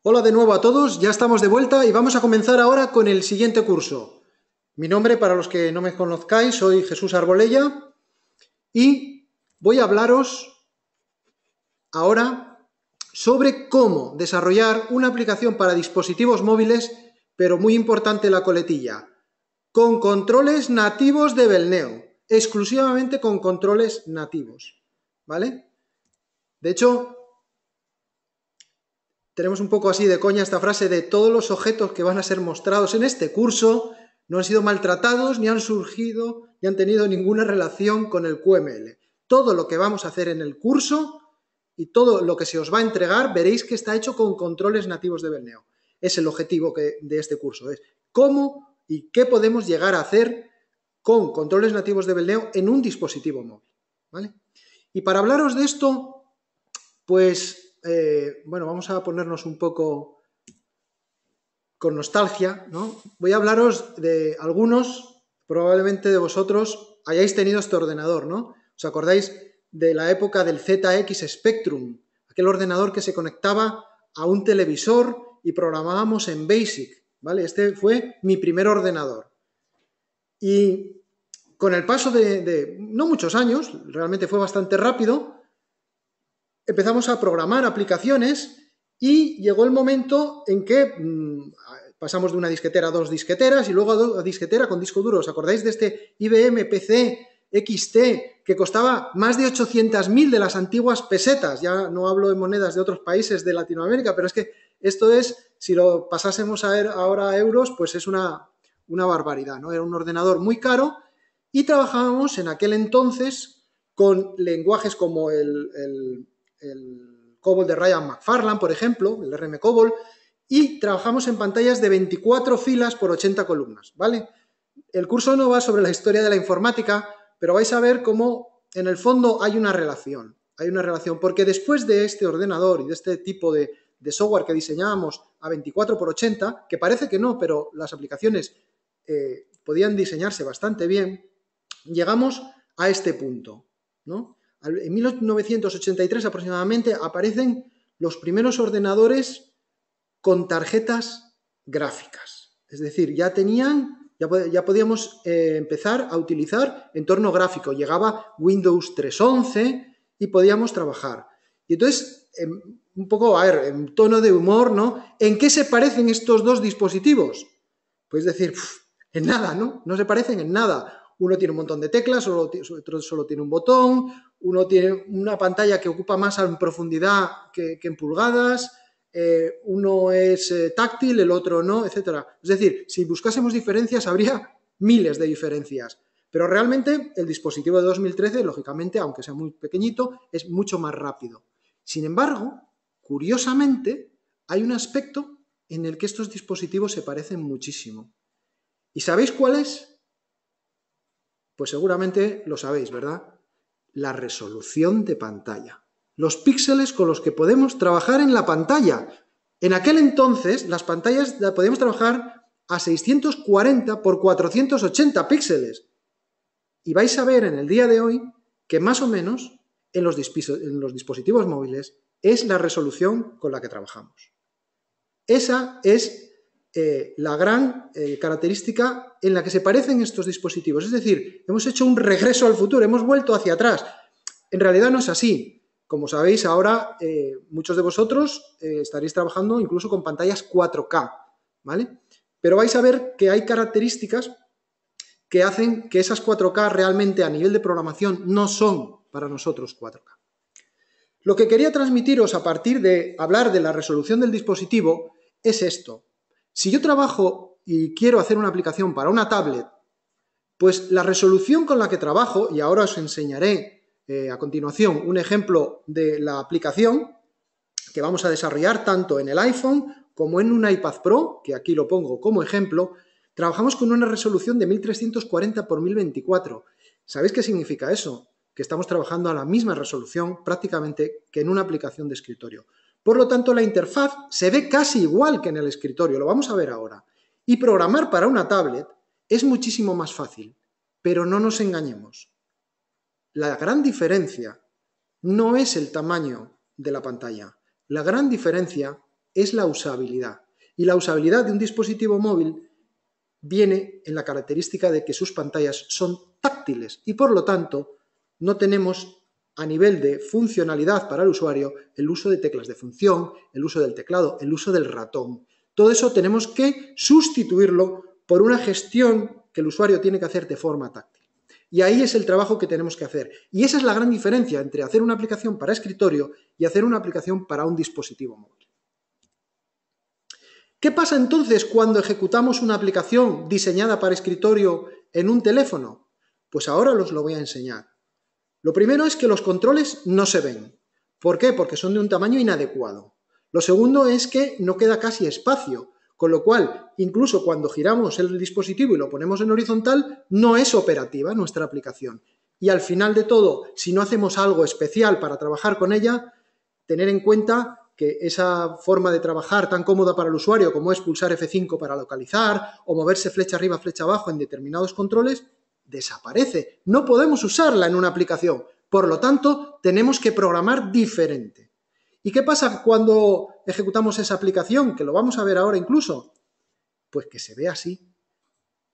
Hola de nuevo a todos, ya estamos de vuelta y vamos a comenzar ahora con el siguiente curso. Mi nombre, para los que no me conozcáis, soy Jesús Arbolella y voy a hablaros ahora sobre cómo desarrollar una aplicación para dispositivos móviles, pero muy importante la coletilla, con controles nativos de Belneo, exclusivamente con controles nativos, ¿vale? De hecho, tenemos un poco así de coña esta frase de todos los objetos que van a ser mostrados en este curso no han sido maltratados, ni han surgido, ni han tenido ninguna relación con el QML. Todo lo que vamos a hacer en el curso y todo lo que se os va a entregar, veréis que está hecho con controles nativos de Belneo. Es el objetivo de este curso, es cómo y qué podemos llegar a hacer con controles nativos de Belneo en un dispositivo móvil, ¿vale? Y para hablaros de esto, pues bueno, vamos a ponernos un poco con nostalgia, ¿no? Voy a hablaros de algunos, probablemente de vosotros hayáis tenido este ordenador, ¿no? ¿Os acordáis de la época del ZX Spectrum? Aquel ordenador que se conectaba a un televisor y programábamos en BASIC, ¿vale? Este fue mi primer ordenador. Y con el paso de no muchos años, realmente fue bastante rápido, empezamos a programar aplicaciones y llegó el momento en que pasamos de una disquetera a dos disqueteras y luego a disquetera con disco duro. ¿Os acordáis de este IBM PC XT que costaba más de 800.000 de las antiguas pesetas? Ya no hablo de monedas de otros países de Latinoamérica, pero es que esto es, si lo pasásemos ahora a euros, pues es una barbaridad, ¿no? Era un ordenador muy caro y trabajábamos en aquel entonces con lenguajes como el COBOL de Ryan McFarlane, por ejemplo, el RM COBOL, y trabajamos en pantallas de 24 filas por 80 columnas, ¿vale? El curso no va sobre la historia de la informática, pero vais a ver cómo en el fondo hay una relación, porque después de este ordenador y de este tipo de software que diseñábamos a 24 por 80, que parece que no, pero las aplicaciones podían diseñarse bastante bien, llegamos a este punto, ¿no? En 1983 aproximadamente aparecen los primeros ordenadores con tarjetas gráficas. Es decir, ya podíamos empezar a utilizar entorno gráfico. Llegaba Windows 3.11 y podíamos trabajar. Y entonces, un poco, a ver, en tono de humor, ¿no? ¿En qué se parecen estos dos dispositivos? Pues decir, en nada, ¿no? No se parecen en nada. Uno tiene un montón de teclas, otro solo tiene un botón, uno tiene una pantalla que ocupa más en profundidad que en pulgadas, uno es táctil, el otro no, etc. Es decir, si buscásemos diferencias, habría miles de diferencias. Pero realmente el dispositivo de 2013, lógicamente, aunque sea muy pequeñito, es mucho más rápido. Sin embargo, curiosamente, hay un aspecto en el que estos dispositivos se parecen muchísimo. ¿Y sabéis cuál es? Pues seguramente lo sabéis, ¿verdad? La resolución de pantalla. Los píxeles con los que podemos trabajar en la pantalla. En aquel entonces, las pantallas podíamos trabajar a 640 por 480 píxeles. Y vais a ver en el día de hoy que más o menos en los dispositivos móviles es la resolución con la que trabajamos. Esa es la gran característica en la que se parecen estos dispositivos. Es decir, hemos hecho un regreso al futuro, hemos vuelto hacia atrás. En realidad no es así. Como sabéis, ahora muchos de vosotros estaréis trabajando incluso con pantallas 4K, ¿vale? Pero vais a ver que hay características que hacen que esas 4K realmente a nivel de programación no son para nosotros 4K. Lo que quería transmitiros a partir de hablar de la resolución del dispositivo es esto. Si yo trabajo y quiero hacer una aplicación para una tablet, pues la resolución con la que trabajo, y ahora os enseñaré a continuación un ejemplo de la aplicación que vamos a desarrollar tanto en el iPhone como en un iPad Pro, que aquí lo pongo como ejemplo, trabajamos con una resolución de 1340 x 1024. ¿Sabéis qué significa eso? Que estamos trabajando a la misma resolución prácticamente que en una aplicación de escritorio. Por lo tanto, la interfaz se ve casi igual que en el escritorio, lo vamos a ver ahora. Y programar para una tablet es muchísimo más fácil, pero no nos engañemos. La gran diferencia no es el tamaño de la pantalla. La gran diferencia es la usabilidad. Y la usabilidad de un dispositivo móvil viene en la característica de que sus pantallas son táctiles y por lo tanto no tenemos a nivel de funcionalidad para el usuario el uso de teclas de función, el uso del teclado, el uso del ratón. Todo eso tenemos que sustituirlo por una gestión que el usuario tiene que hacer de forma táctil. Y ahí es el trabajo que tenemos que hacer. Y esa es la gran diferencia entre hacer una aplicación para escritorio y hacer una aplicación para un dispositivo móvil. ¿Qué pasa entonces cuando ejecutamos una aplicación diseñada para escritorio en un teléfono? Pues ahora os lo voy a enseñar. Lo primero es que los controles no se ven. ¿Por qué? Porque son de un tamaño inadecuado. Lo segundo es que no queda casi espacio, con lo cual, incluso cuando giramos el dispositivo y lo ponemos en horizontal, no es operativa nuestra aplicación. Y al final de todo, si no hacemos algo especial para trabajar con ella, tener en cuenta que esa forma de trabajar tan cómoda para el usuario como es pulsar F5 para localizar o moverse flecha arriba, flecha abajo en determinados controles, desaparece. No podemos usarla en una aplicación. Por lo tanto, tenemos que programar diferente. ¿Y qué pasa cuando ejecutamos esa aplicación? Que lo vamos a ver ahora incluso. Pues que se ve así.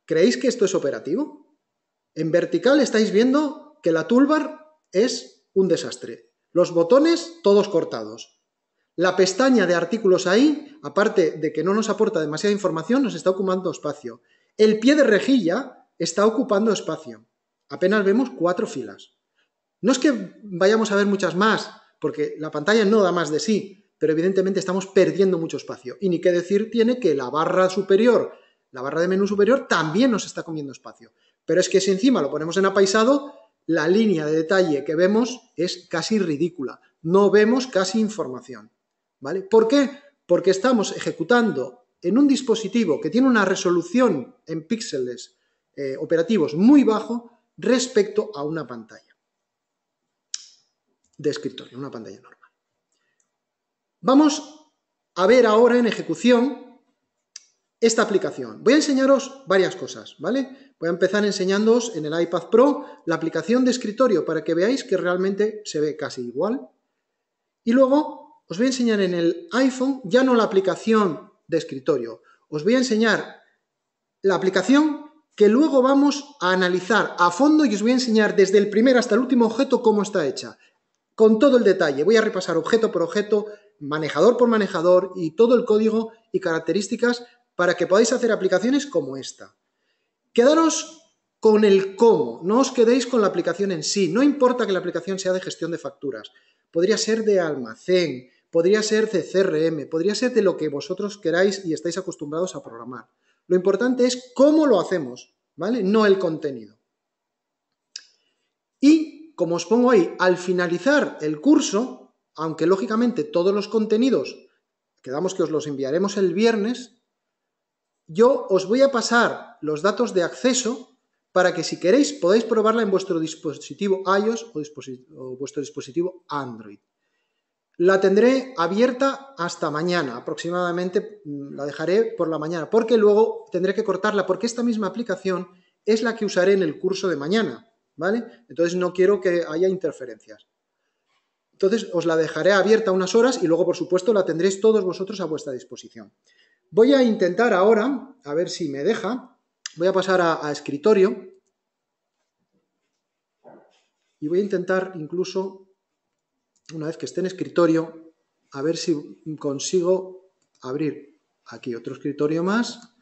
¿Creéis que esto es operativo? En vertical estáis viendo que la toolbar es un desastre. Los botones todos cortados. La pestaña de artículos ahí, aparte de que no nos aporta demasiada información, nos está ocupando espacio. El pie de rejilla está ocupando espacio. Apenas vemos 4 filas. No es que vayamos a ver muchas más, porque la pantalla no da más de sí, pero evidentemente estamos perdiendo mucho espacio. Y ni qué decir tiene que la barra superior, la barra de menú superior, también nos está comiendo espacio. Pero es que si encima lo ponemos en apaisado, la línea de detalle que vemos es casi ridícula. No vemos casi información. ¿Vale? ¿Por qué? Porque estamos ejecutando en un dispositivo que tiene una resolución en píxeles operativos muy bajo respecto a una pantalla de escritorio, una pantalla normal. Vamos a ver ahora en ejecución esta aplicación. Voy a enseñaros varias cosas, ¿vale? Voy a empezar enseñándoos en el iPad Pro la aplicación de escritorio para que veáis que realmente se ve casi igual. Y luego os voy a enseñar en el iPhone ya no la aplicación de escritorio, os voy a enseñar la aplicación que luego vamos a analizar a fondo y os voy a enseñar desde el primer hasta el último objeto cómo está hecha. Con todo el detalle, voy a repasar objeto por objeto, manejador por manejador y todo el código y características para que podáis hacer aplicaciones como esta. Quedaros con el cómo, no os quedéis con la aplicación en sí, no importa que la aplicación sea de gestión de facturas, podría ser de almacén, podría ser de CRM, podría ser de lo que vosotros queráis y estáis acostumbrados a programar. Lo importante es cómo lo hacemos, ¿vale? No el contenido. Y, como os pongo ahí, al finalizar el curso, aunque lógicamente todos los contenidos, quedamos que os los enviaremos el viernes, yo os voy a pasar los datos de acceso para que si queréis podáis probarla en vuestro dispositivo iOS o vuestro dispositivo Android. La tendré abierta hasta mañana, aproximadamente la dejaré por la mañana, porque luego tendré que cortarla, porque esta misma aplicación es la que usaré en el curso de mañana, ¿vale? Entonces no quiero que haya interferencias. Entonces os la dejaré abierta unas horas y luego, por supuesto, la tendréis todos vosotros a vuestra disposición. Voy a intentar ahora, a ver si me deja, voy a pasar a escritorio y voy a intentar incluso, una vez que esté en escritorio, a ver si consigo abrir aquí otro escritorio más.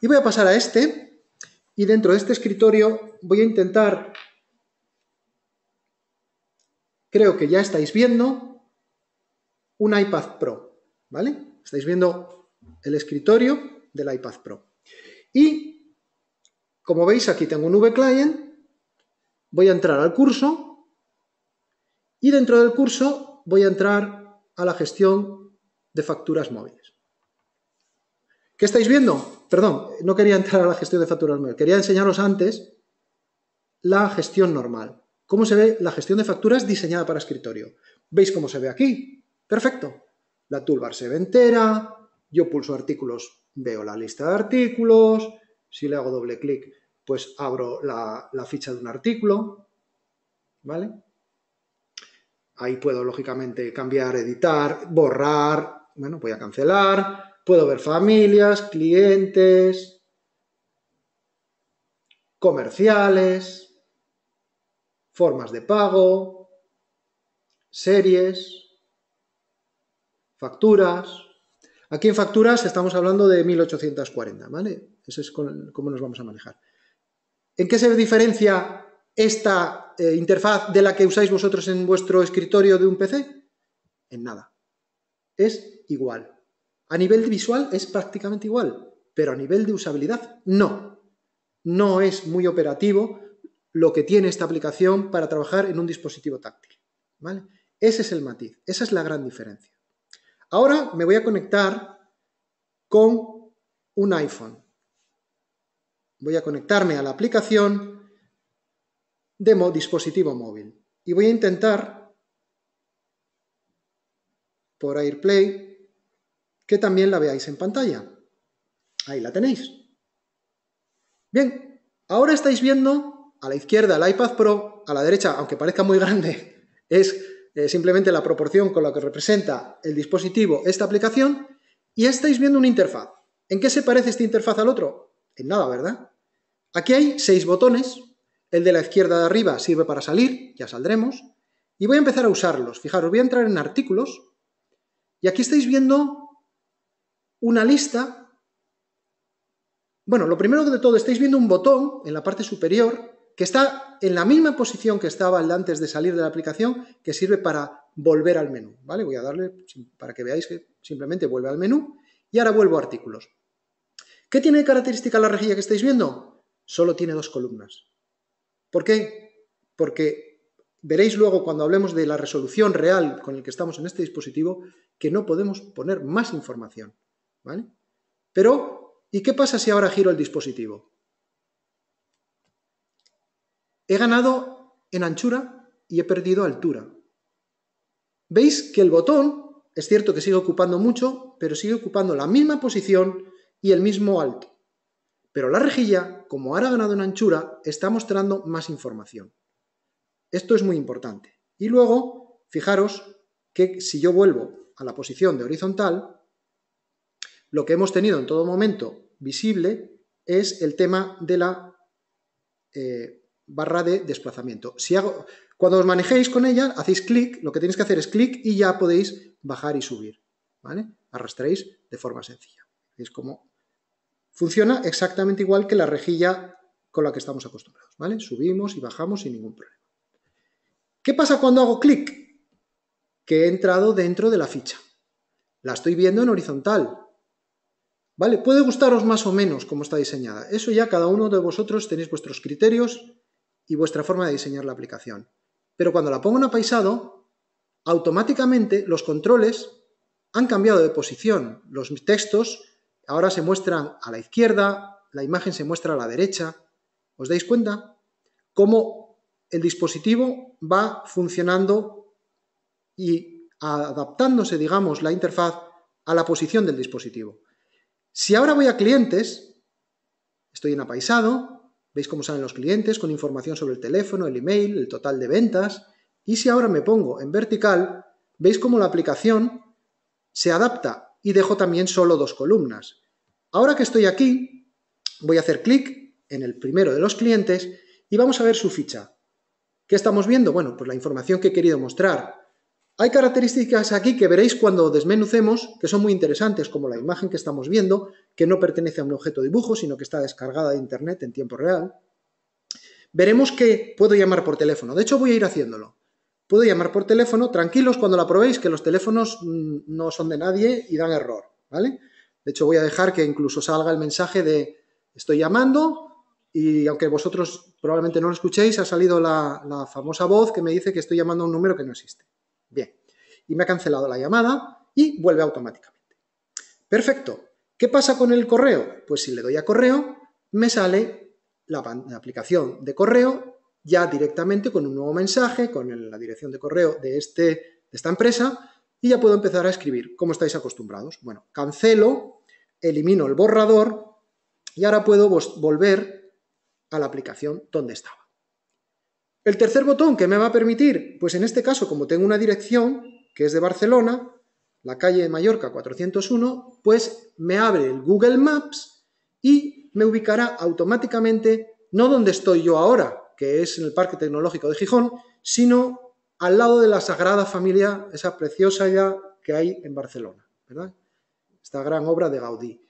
Y voy a pasar a este, y dentro de este escritorio voy a intentar, creo que ya estáis viendo, un iPad Pro, ¿vale? Estáis viendo el escritorio del iPad Pro. Y, como veis, aquí tengo un VClient, voy a entrar al curso, y dentro del curso voy a entrar a la gestión de facturas móviles. ¿Qué estáis viendo? Perdón, no quería entrar a la gestión de facturas móviles, quería enseñaros antes la gestión normal. ¿Cómo se ve la gestión de facturas diseñada para escritorio? ¿Veis cómo se ve aquí? Perfecto. La toolbar se ve entera, yo pulso artículos, veo la lista de artículos, si le hago doble clic, pues abro la ficha de un artículo, ¿vale? Ahí puedo, lógicamente, cambiar, editar, borrar, bueno, voy a cancelar, puedo ver familias, clientes, comerciales, formas de pago, series, facturas. Aquí en facturas estamos hablando de 1840, ¿vale? Ese es cómo nos vamos a manejar. ¿En qué se diferencia esta interfaz de la que usáis vosotros en vuestro escritorio de un PC? En nada. Es igual. A nivel visual es prácticamente igual, pero a nivel de usabilidad no. No es muy operativo lo que tiene esta aplicación para trabajar en un dispositivo táctil, ¿vale? Ese es el matiz, esa es la gran diferencia. Ahora me voy a conectar con un iPhone. Voy a conectarme a la aplicación de dispositivo móvil y voy a intentar por AirPlay que también la veáis en pantalla. Ahí la tenéis. Bien, ahora estáis viendo a la izquierda el iPad Pro, a la derecha, aunque parezca muy grande, es simplemente la proporción con la que representa el dispositivo esta aplicación, y estáis viendo una interfaz. ¿En qué se parece esta interfaz al otro? En nada, ¿verdad? Aquí hay 6 botones. El de la izquierda de arriba sirve para salir, ya saldremos, y voy a empezar a usarlos. Fijaros, voy a entrar en artículos, y aquí estáis viendo una lista. Bueno, lo primero de todo, estáis viendo un botón en la parte superior que está en la misma posición que estaba el de antes de salir de la aplicación, que sirve para volver al menú, ¿vale? Voy a darle para que veáis que simplemente vuelve al menú y ahora vuelvo a artículos. ¿Qué tiene de característica la rejilla que estáis viendo? Solo tiene 2 columnas. ¿Por qué? Porque veréis luego cuando hablemos de la resolución real con la que estamos en este dispositivo que no podemos poner más información, ¿vale? Pero, ¿y qué pasa si ahora giro el dispositivo? He ganado en anchura y he perdido altura. ¿Veis que el botón, es cierto que sigue ocupando mucho, pero sigue ocupando la misma posición y el mismo alto? Pero la rejilla, como ahora ha ganado en anchura, está mostrando más información. Esto es muy importante. Y luego, fijaros que si yo vuelvo a la posición de horizontal, lo que hemos tenido en todo momento visible es el tema de la barra de desplazamiento. Cuando os manejéis con ella, hacéis clic, lo que tenéis que hacer es clic y ya podéis bajar y subir, ¿vale? Arrastréis de forma sencilla. ¿Veis cómo funciona? Exactamente igual que la rejilla con la que estamos acostumbrados, ¿vale? Subimos y bajamos sin ningún problema. ¿Qué pasa cuando hago clic? Que he entrado dentro de la ficha. La estoy viendo en horizontal. ¿Vale? Puede gustaros más o menos cómo está diseñada. Eso ya cada uno de vosotros tenéis vuestros criterios y vuestra forma de diseñar la aplicación. Pero cuando la pongo en apaisado, automáticamente los controles han cambiado de posición. Los textos ahora se muestran a la izquierda, la imagen se muestra a la derecha. ¿Os dais cuenta? Cómo el dispositivo va funcionando y adaptándose, digamos, la interfaz a la posición del dispositivo. Si ahora voy a clientes, estoy en apaisado, veis cómo salen los clientes con información sobre el teléfono, el email, el total de ventas, y si ahora me pongo en vertical, veis cómo la aplicación se adapta y dejo también solo 2 columnas. Ahora que estoy aquí, voy a hacer clic en el primero de los clientes y vamos a ver su ficha. ¿Qué estamos viendo? Bueno, pues la información que he querido mostrar. Hay características aquí que veréis cuando desmenucemos que son muy interesantes, como la imagen que estamos viendo, que no pertenece a un objeto de dibujo, sino que está descargada de internet en tiempo real. Veremos que puedo llamar por teléfono. De hecho, voy a ir haciéndolo. Puedo llamar por teléfono, tranquilos cuando la probéis, que los teléfonos no son de nadie y dan error, ¿vale? De hecho, voy a dejar que incluso salga el mensaje de estoy llamando y aunque vosotros probablemente no lo escuchéis, ha salido la famosa voz que me dice que estoy llamando a un número que no existe. Bien, y me ha cancelado la llamada y vuelve automáticamente. Perfecto. ¿Qué pasa con el correo? Pues si le doy a correo, me sale la aplicación de correo ya directamente con un nuevo mensaje, con la dirección de correo de esta empresa y ya puedo empezar a escribir, como estáis acostumbrados. Bueno, cancelo, elimino el borrador y ahora puedo volver a la aplicación donde estaba. El tercer botón que me va a permitir, pues en este caso, como tengo una dirección que es de Barcelona, la calle de Mallorca 401, pues me abre el Google Maps y me ubicará automáticamente, no donde estoy yo ahora, que es en el Parque Tecnológico de Gijón, sino al lado de la Sagrada Familia, esa preciosa idea que hay en Barcelona, ¿verdad? Esta gran obra de Gaudí.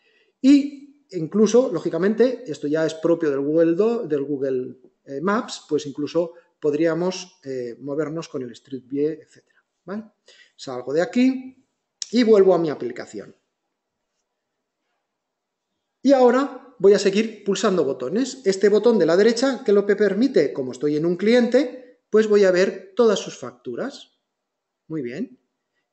Y incluso, lógicamente, esto ya es propio del Google Maps, pues incluso podríamos movernos con el Street View, etc. ¿Vale? Salgo de aquí y vuelvo a mi aplicación. Y ahora voy a seguir pulsando botones. Este botón de la derecha que lo que permite, como estoy en un cliente, pues voy a ver todas sus facturas. Muy bien.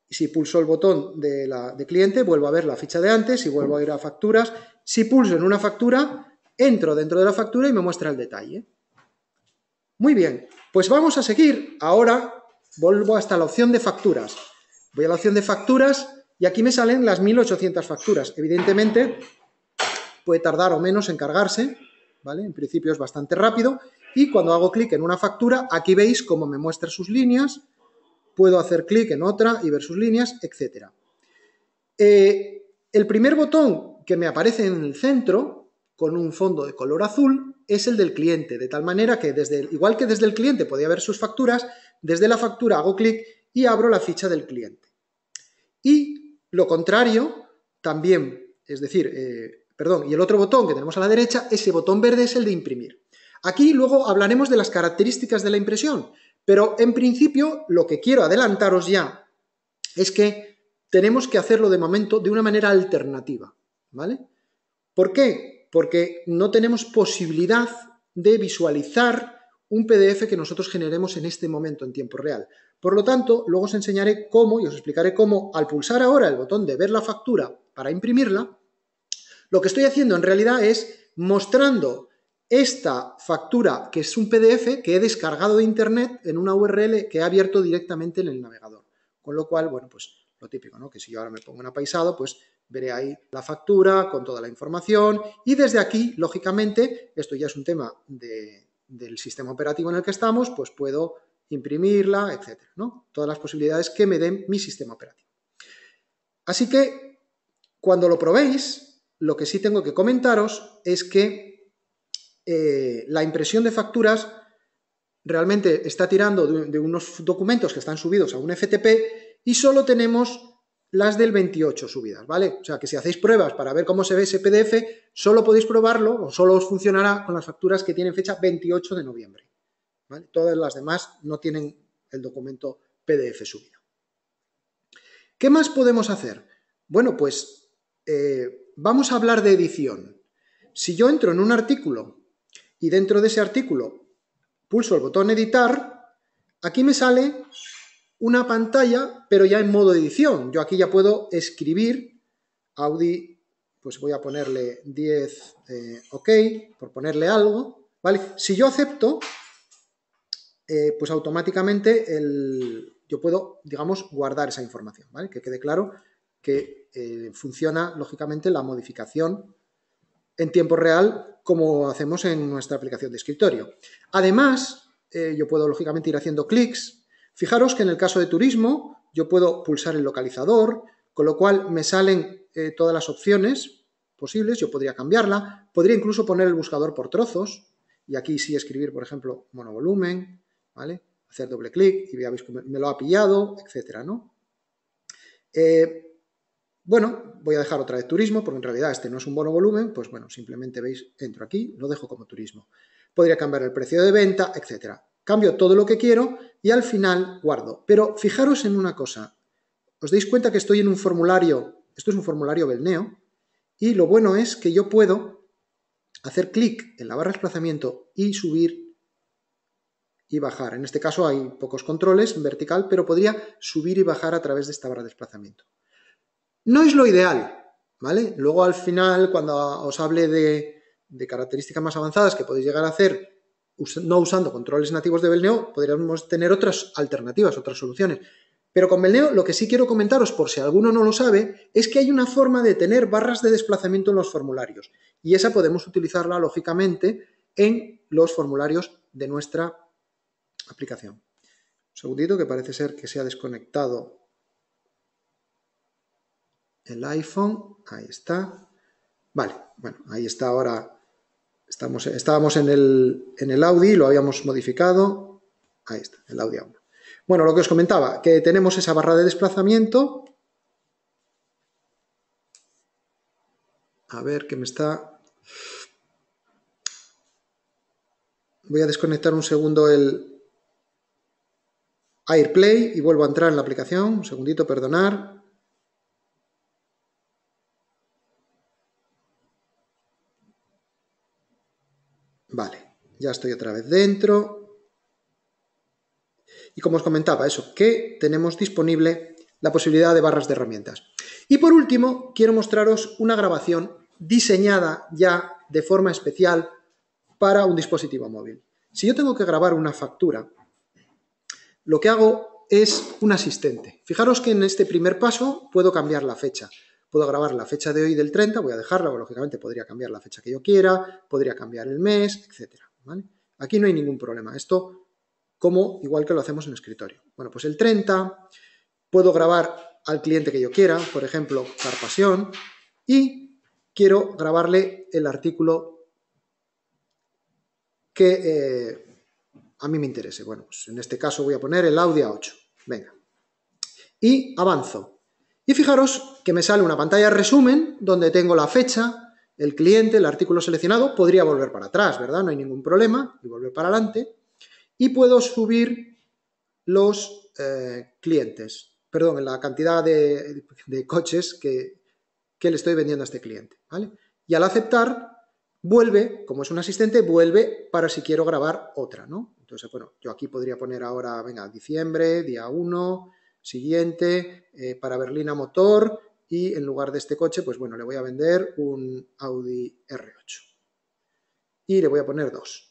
Y si pulso el botón de cliente, vuelvo a ver la ficha de antes y vuelvo a ir a facturas. Si pulso en una factura, entro dentro de la factura y me muestra el detalle. Muy bien, pues vamos a seguir. Ahora vuelvo hasta la opción de facturas. Voy a la opción de facturas y aquí me salen las 1800 facturas. Evidentemente puede tardar o menos en cargarse, ¿vale? En principio es bastante rápido. Y cuando hago clic en una factura, aquí veis cómo me muestra sus líneas. Puedo hacer clic en otra y ver sus líneas, etc. El primer botón que me aparece en el centro, con un fondo de color azul, es el del cliente, de tal manera que, igual que desde el cliente podía ver sus facturas, desde la factura hago clic y abro la ficha del cliente. Y lo contrario, también, es decir, y el otro botón que tenemos a la derecha, ese botón verde es el de imprimir. Aquí luego hablaremos de las características de la impresión, pero en principio lo que quiero adelantaros ya es que tenemos que hacerlo de momento de una manera alternativa, ¿vale? ¿Por qué? Porque no tenemos posibilidad de visualizar un PDF que nosotros generemos en este momento en tiempo real. Por lo tanto, luego os enseñaré cómo y os explicaré cómo, al pulsar ahora el botón de ver la factura para imprimirla, lo que estoy haciendo en realidad es mostrando esta factura, que es un PDF que he descargado de internet en una URL que he abierto directamente en el navegador. Con lo cual, bueno, pues lo típico, ¿no? Que si yo ahora me pongo en apaisado, pues veré ahí la factura con toda la información y desde aquí, lógicamente, esto ya es un tema del sistema operativo en el que estamos, pues puedo imprimirla, etcétera, ¿no? Todas las posibilidades que me den mi sistema operativo. Así que, cuando lo probéis, lo que sí tengo que comentaros es que la impresión de facturas realmente está tirando de unos documentos que están subidos a un FTP y solo tenemos las del 28 subidas, ¿vale? O sea, que si hacéis pruebas para ver cómo se ve ese PDF, solo podéis probarlo o solo os funcionará con las facturas que tienen fecha 28 de noviembre, ¿vale? Todas las demás no tienen el documento PDF subido. ¿Qué más podemos hacer? Bueno, pues vamos a hablar de edición. Si yo entro en un artículo y dentro de ese artículo pulso el botón editar, aquí me sale una pantalla, pero ya en modo edición. Yo aquí ya puedo escribir Audi, pues voy a ponerle 10 OK, por ponerle algo, ¿vale? Si yo acepto, pues automáticamente yo puedo, digamos, guardar esa información, ¿vale? Que quede claro que funciona, lógicamente, la modificación en tiempo real como hacemos en nuestra aplicación de escritorio. Además, yo puedo lógicamente ir haciendo clics. Fijaros que en el caso de turismo yo puedo pulsar el localizador, con lo cual me salen todas las opciones posibles. Yo podría cambiarla, podría incluso poner el buscador por trozos y aquí sí escribir, por ejemplo, monovolumen, ¿vale? Hacer doble clic y veáis que me lo ha pillado, etcétera, ¿no? Bueno, voy a dejar otra vez turismo, porque en realidad este no es un monovolumen, pues bueno, simplemente veis, entro aquí, lo dejo como turismo. Podría cambiar el precio de venta, etcétera. Cambio todo lo que quiero y al final guardo. Pero fijaros en una cosa, os dais cuenta que estoy en un formulario, esto es un formulario Belneo, y lo bueno es que yo puedo hacer clic en la barra de desplazamiento y subir y bajar. En este caso hay pocos controles en vertical, pero podría subir y bajar a través de esta barra de desplazamiento. No es lo ideal, ¿vale? Luego al final, cuando os hable de características más avanzadas que podéis llegar a hacer no usando controles nativos de Belneo, podríamos tener otras alternativas, otras soluciones. Pero con Belneo lo que sí quiero comentaros, por si alguno no lo sabe, es que hay una forma de tener barras de desplazamiento en los formularios. Y esa podemos utilizarla, lógicamente, en los formularios de nuestra aplicación. Un segundito, que parece ser que se ha desconectado el iPhone, ahí está. Vale, bueno, ahí está ahora. Estábamos en el Audi, lo habíamos modificado. Ahí está, el Audi A1. Bueno, lo que os comentaba, que tenemos esa barra de desplazamiento. A ver, que me está... Voy a desconectar un segundo el AirPlay y vuelvo a entrar en la aplicación. Un segundito, perdonar. Vale, ya estoy otra vez dentro. Y como os comentaba, eso, que tenemos disponible la posibilidad de barras de herramientas. Y por último, quiero mostraros una grabación diseñada ya de forma especial para un dispositivo móvil. Si yo tengo que grabar una factura, lo que hago es un asistente. Fijaros que en este primer paso puedo cambiar la fecha. Puedo grabar la fecha de hoy del 30, voy a dejarla, porque lógicamente podría cambiar la fecha que yo quiera, podría cambiar el mes, etc. ¿Vale? Aquí no hay ningún problema. Esto como igual que lo hacemos en escritorio. Bueno, pues el 30 puedo grabar al cliente que yo quiera, por ejemplo, Carpasión, y quiero grabarle el artículo que a mí me interese. Bueno, pues en este caso voy a poner el Audi A8. Venga. Y avanzo. Y fijaros que me sale una pantalla resumen donde tengo la fecha, el cliente, el artículo seleccionado. Podría volver para atrás, ¿verdad? No hay ningún problema. Y volver para adelante. Y puedo subir los clientes, perdón, la cantidad de coches que le estoy vendiendo a este cliente, ¿vale? Y al aceptar, vuelve, como es un asistente, vuelve para si quiero grabar otra, ¿no? Entonces, bueno, yo aquí podría poner ahora, venga, diciembre, día 1, siguiente, para Berlina Motor, y en lugar de este coche, pues bueno, le voy a vender un Audi R8. Y le voy a poner 2.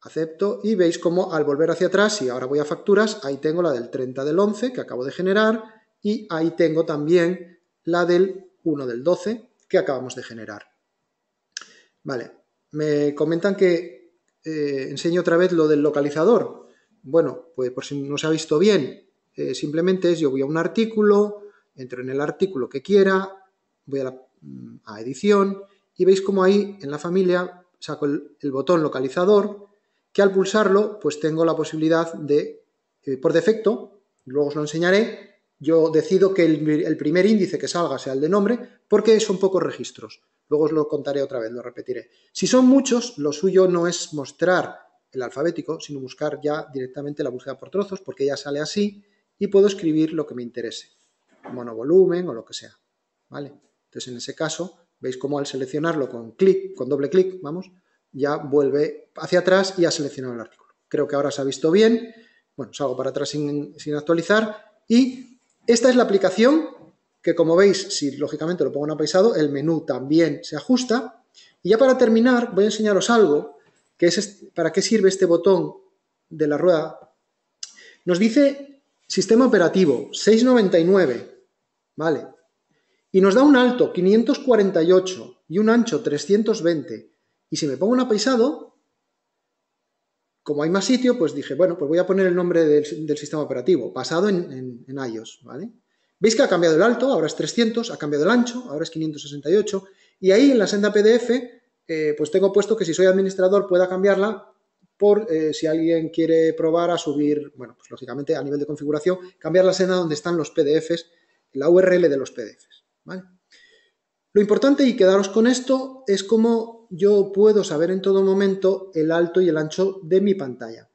Acepto y veis como al volver hacia atrás, y ahora voy a facturas, ahí tengo la del 30 del 11 que acabo de generar y ahí tengo también la del 1 del 12 que acabamos de generar. Vale, me comentan que enseño otra vez lo del localizador. Bueno, pues por si no se ha visto bien, simplemente es yo voy a un artículo, entro en el artículo que quiera, voy a edición y veis como ahí en la familia saco el botón localizador, que al pulsarlo pues tengo la posibilidad de, por defecto, luego os lo enseñaré, yo decido que el primer índice que salga sea el de nombre porque son pocos registros. Luego os lo contaré otra vez, lo repetiré. Si son muchos, lo suyo no es mostrar el alfabético, sino buscar ya directamente la búsqueda por trozos porque ya sale así y puedo escribir lo que me interese, monovolumen o lo que sea, ¿vale? Entonces en ese caso, veis cómo al seleccionarlo con clic, con doble clic, vamos, ya vuelve hacia atrás y ha seleccionado el artículo. Creo que ahora se ha visto bien. Bueno, salgo para atrás sin actualizar. Y esta es la aplicación que, como veis, si lógicamente lo pongo en apaisado, el menú también se ajusta. Y ya para terminar, voy a enseñaros algo, que es para qué sirve este botón de la rueda. Nos dice sistema operativo 699, ¿vale? Y nos da un alto 548 y un ancho 320. Y si me pongo un apaisado, como hay más sitio, pues dije, bueno, pues voy a poner el nombre del sistema operativo, basado en iOS, ¿vale? Veis que ha cambiado el alto, ahora es 300, ha cambiado el ancho, ahora es 568, y ahí en la senda PDF, pues tengo puesto que si soy administrador pueda cambiarla por si alguien quiere probar a subir, bueno, pues lógicamente a nivel de configuración, cambiar la senda donde están los PDFs, la URL de los PDFs, ¿vale? Lo importante, y quedaros con esto, es cómo yo puedo saber en todo momento el alto y el ancho de mi pantalla.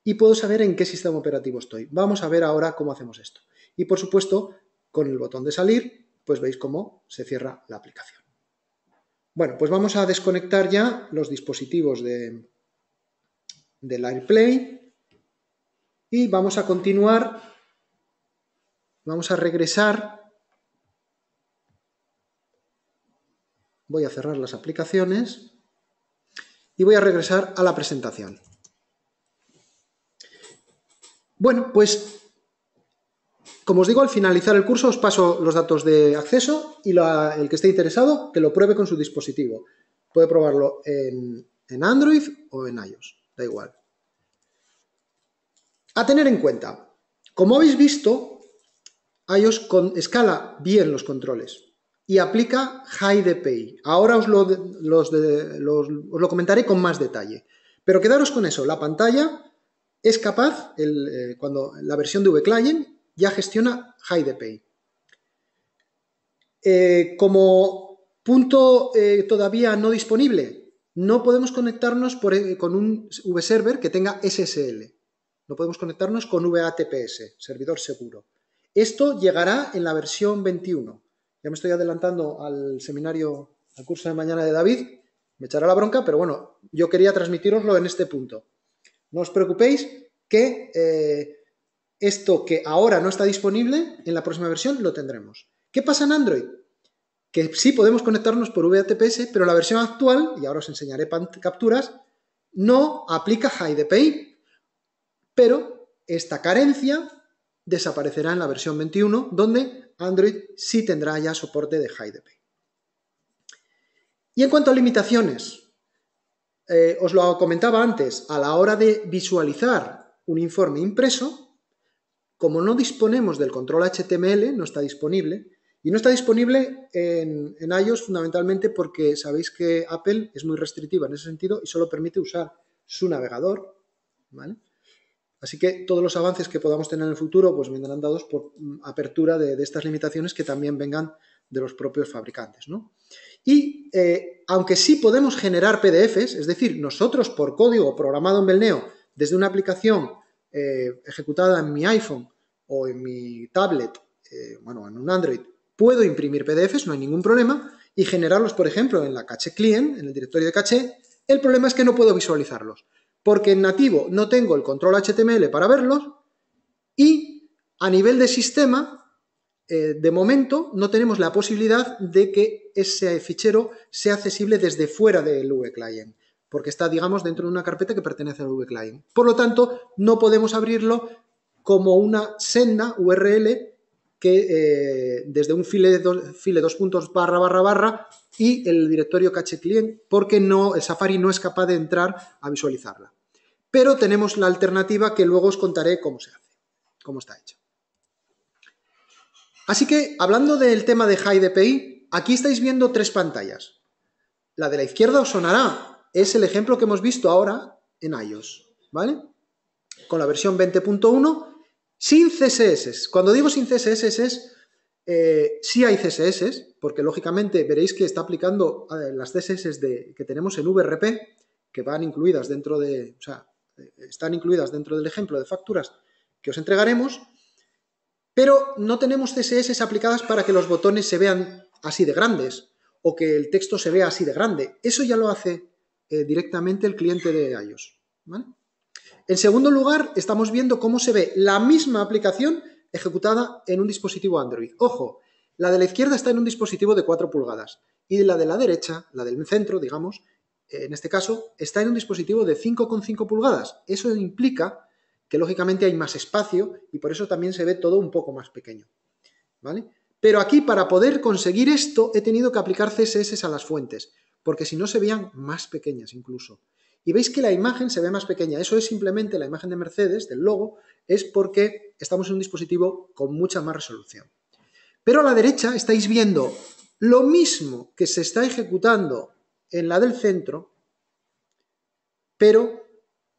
Y puedo saber en qué sistema operativo estoy. Vamos a ver ahora cómo hacemos esto. Y por supuesto, con el botón de salir, pues veis cómo se cierra la aplicación. Bueno, pues vamos a desconectar ya los dispositivos del AirPlay y vamos a continuar, vamos a regresar. Voy a cerrar las aplicaciones y voy a regresar a la presentación. Bueno, pues, como os digo, al finalizar el curso os paso los datos de acceso y el que esté interesado que lo pruebe con su dispositivo. Puede probarlo en Android o en iOS, da igual. A tener en cuenta, como habéis visto, iOS escala bien los controles y aplica HiDPI. Ahora os lo comentaré con más detalle. Pero quedaros con eso, la pantalla es capaz, cuando la versión de vClient ya gestiona HiDPI. Como punto todavía no disponible, no podemos conectarnos con un vServer que tenga SSL. No podemos conectarnos con VATPS, servidor seguro. Esto llegará en la versión 21. Ya me estoy adelantando al seminario, al curso de mañana de David. Me echará la bronca, pero bueno, yo quería transmitiroslo en este punto. No os preocupéis que esto que ahora no está disponible, en la próxima versión lo tendremos. ¿Qué pasa en Android? Que sí podemos conectarnos por VATPS, pero la versión actual, y ahora os enseñaré capturas, no aplica HiDPI. Pero esta carencia desaparecerá en la versión 21, donde Android sí tendrá ya soporte de HiDPI. Y en cuanto a limitaciones, os lo comentaba antes, a la hora de visualizar un informe impreso, como no disponemos del control HTML, no está disponible, y no está disponible en iOS fundamentalmente porque sabéis que Apple es muy restrictiva en ese sentido y solo permite usar su navegador, ¿vale? Así que todos los avances que podamos tener en el futuro pues vendrán dados por apertura de estas limitaciones que también vengan de los propios fabricantes, ¿no? Y aunque sí podemos generar PDFs, es decir, nosotros por código programado en Belneo desde una aplicación ejecutada en mi iPhone o en mi tablet, bueno, en un Android, puedo imprimir PDFs, no hay ningún problema, y generarlos, por ejemplo, en la caché client, en el directorio de caché. El problema es que no puedo visualizarlos, porque en nativo no tengo el control HTML para verlos y a nivel de sistema, de momento, no tenemos la posibilidad de que ese fichero sea accesible desde fuera del vClient, porque está, digamos, dentro de una carpeta que pertenece al vClient. Por lo tanto, no podemos abrirlo como una senda URL que desde un file 2 puntos // y el directorio caché client, porque el Safari no es capaz de entrar a visualizarla. Pero tenemos la alternativa que luego os contaré cómo se hace, cómo está hecho. Así que, hablando del tema de HiDPI, aquí estáis viendo tres pantallas. La de la izquierda os sonará, es el ejemplo que hemos visto ahora en iOS, ¿vale? Con la versión 20.1 sin CSS. Cuando digo sin CSS es, sí hay CSS, porque lógicamente veréis que está aplicando las CSS que tenemos en VRP, que van incluidas dentro de, o sea, están incluidas dentro del ejemplo de facturas que os entregaremos, pero no tenemos CSS aplicadas para que los botones se vean así de grandes o que el texto se vea así de grande. Eso ya lo hace directamente el cliente de iOS, ¿vale? En segundo lugar, estamos viendo cómo se ve la misma aplicación ejecutada en un dispositivo Android. Ojo, la de la izquierda está en un dispositivo de 4 pulgadas y la de la derecha, la del centro, digamos, en este caso, está en un dispositivo de 5,5 pulgadas. Eso implica que lógicamente hay más espacio y por eso también se ve todo un poco más pequeño, ¿vale? Pero aquí, para poder conseguir esto, he tenido que aplicar CSS a las fuentes, porque si no se veían más pequeñas incluso. Y veis que la imagen se ve más pequeña. Eso es simplemente la imagen de Mercedes, del logo, es porque estamos en un dispositivo con mucha más resolución. Pero a la derecha estáis viendo lo mismo que se está ejecutando en la del centro, pero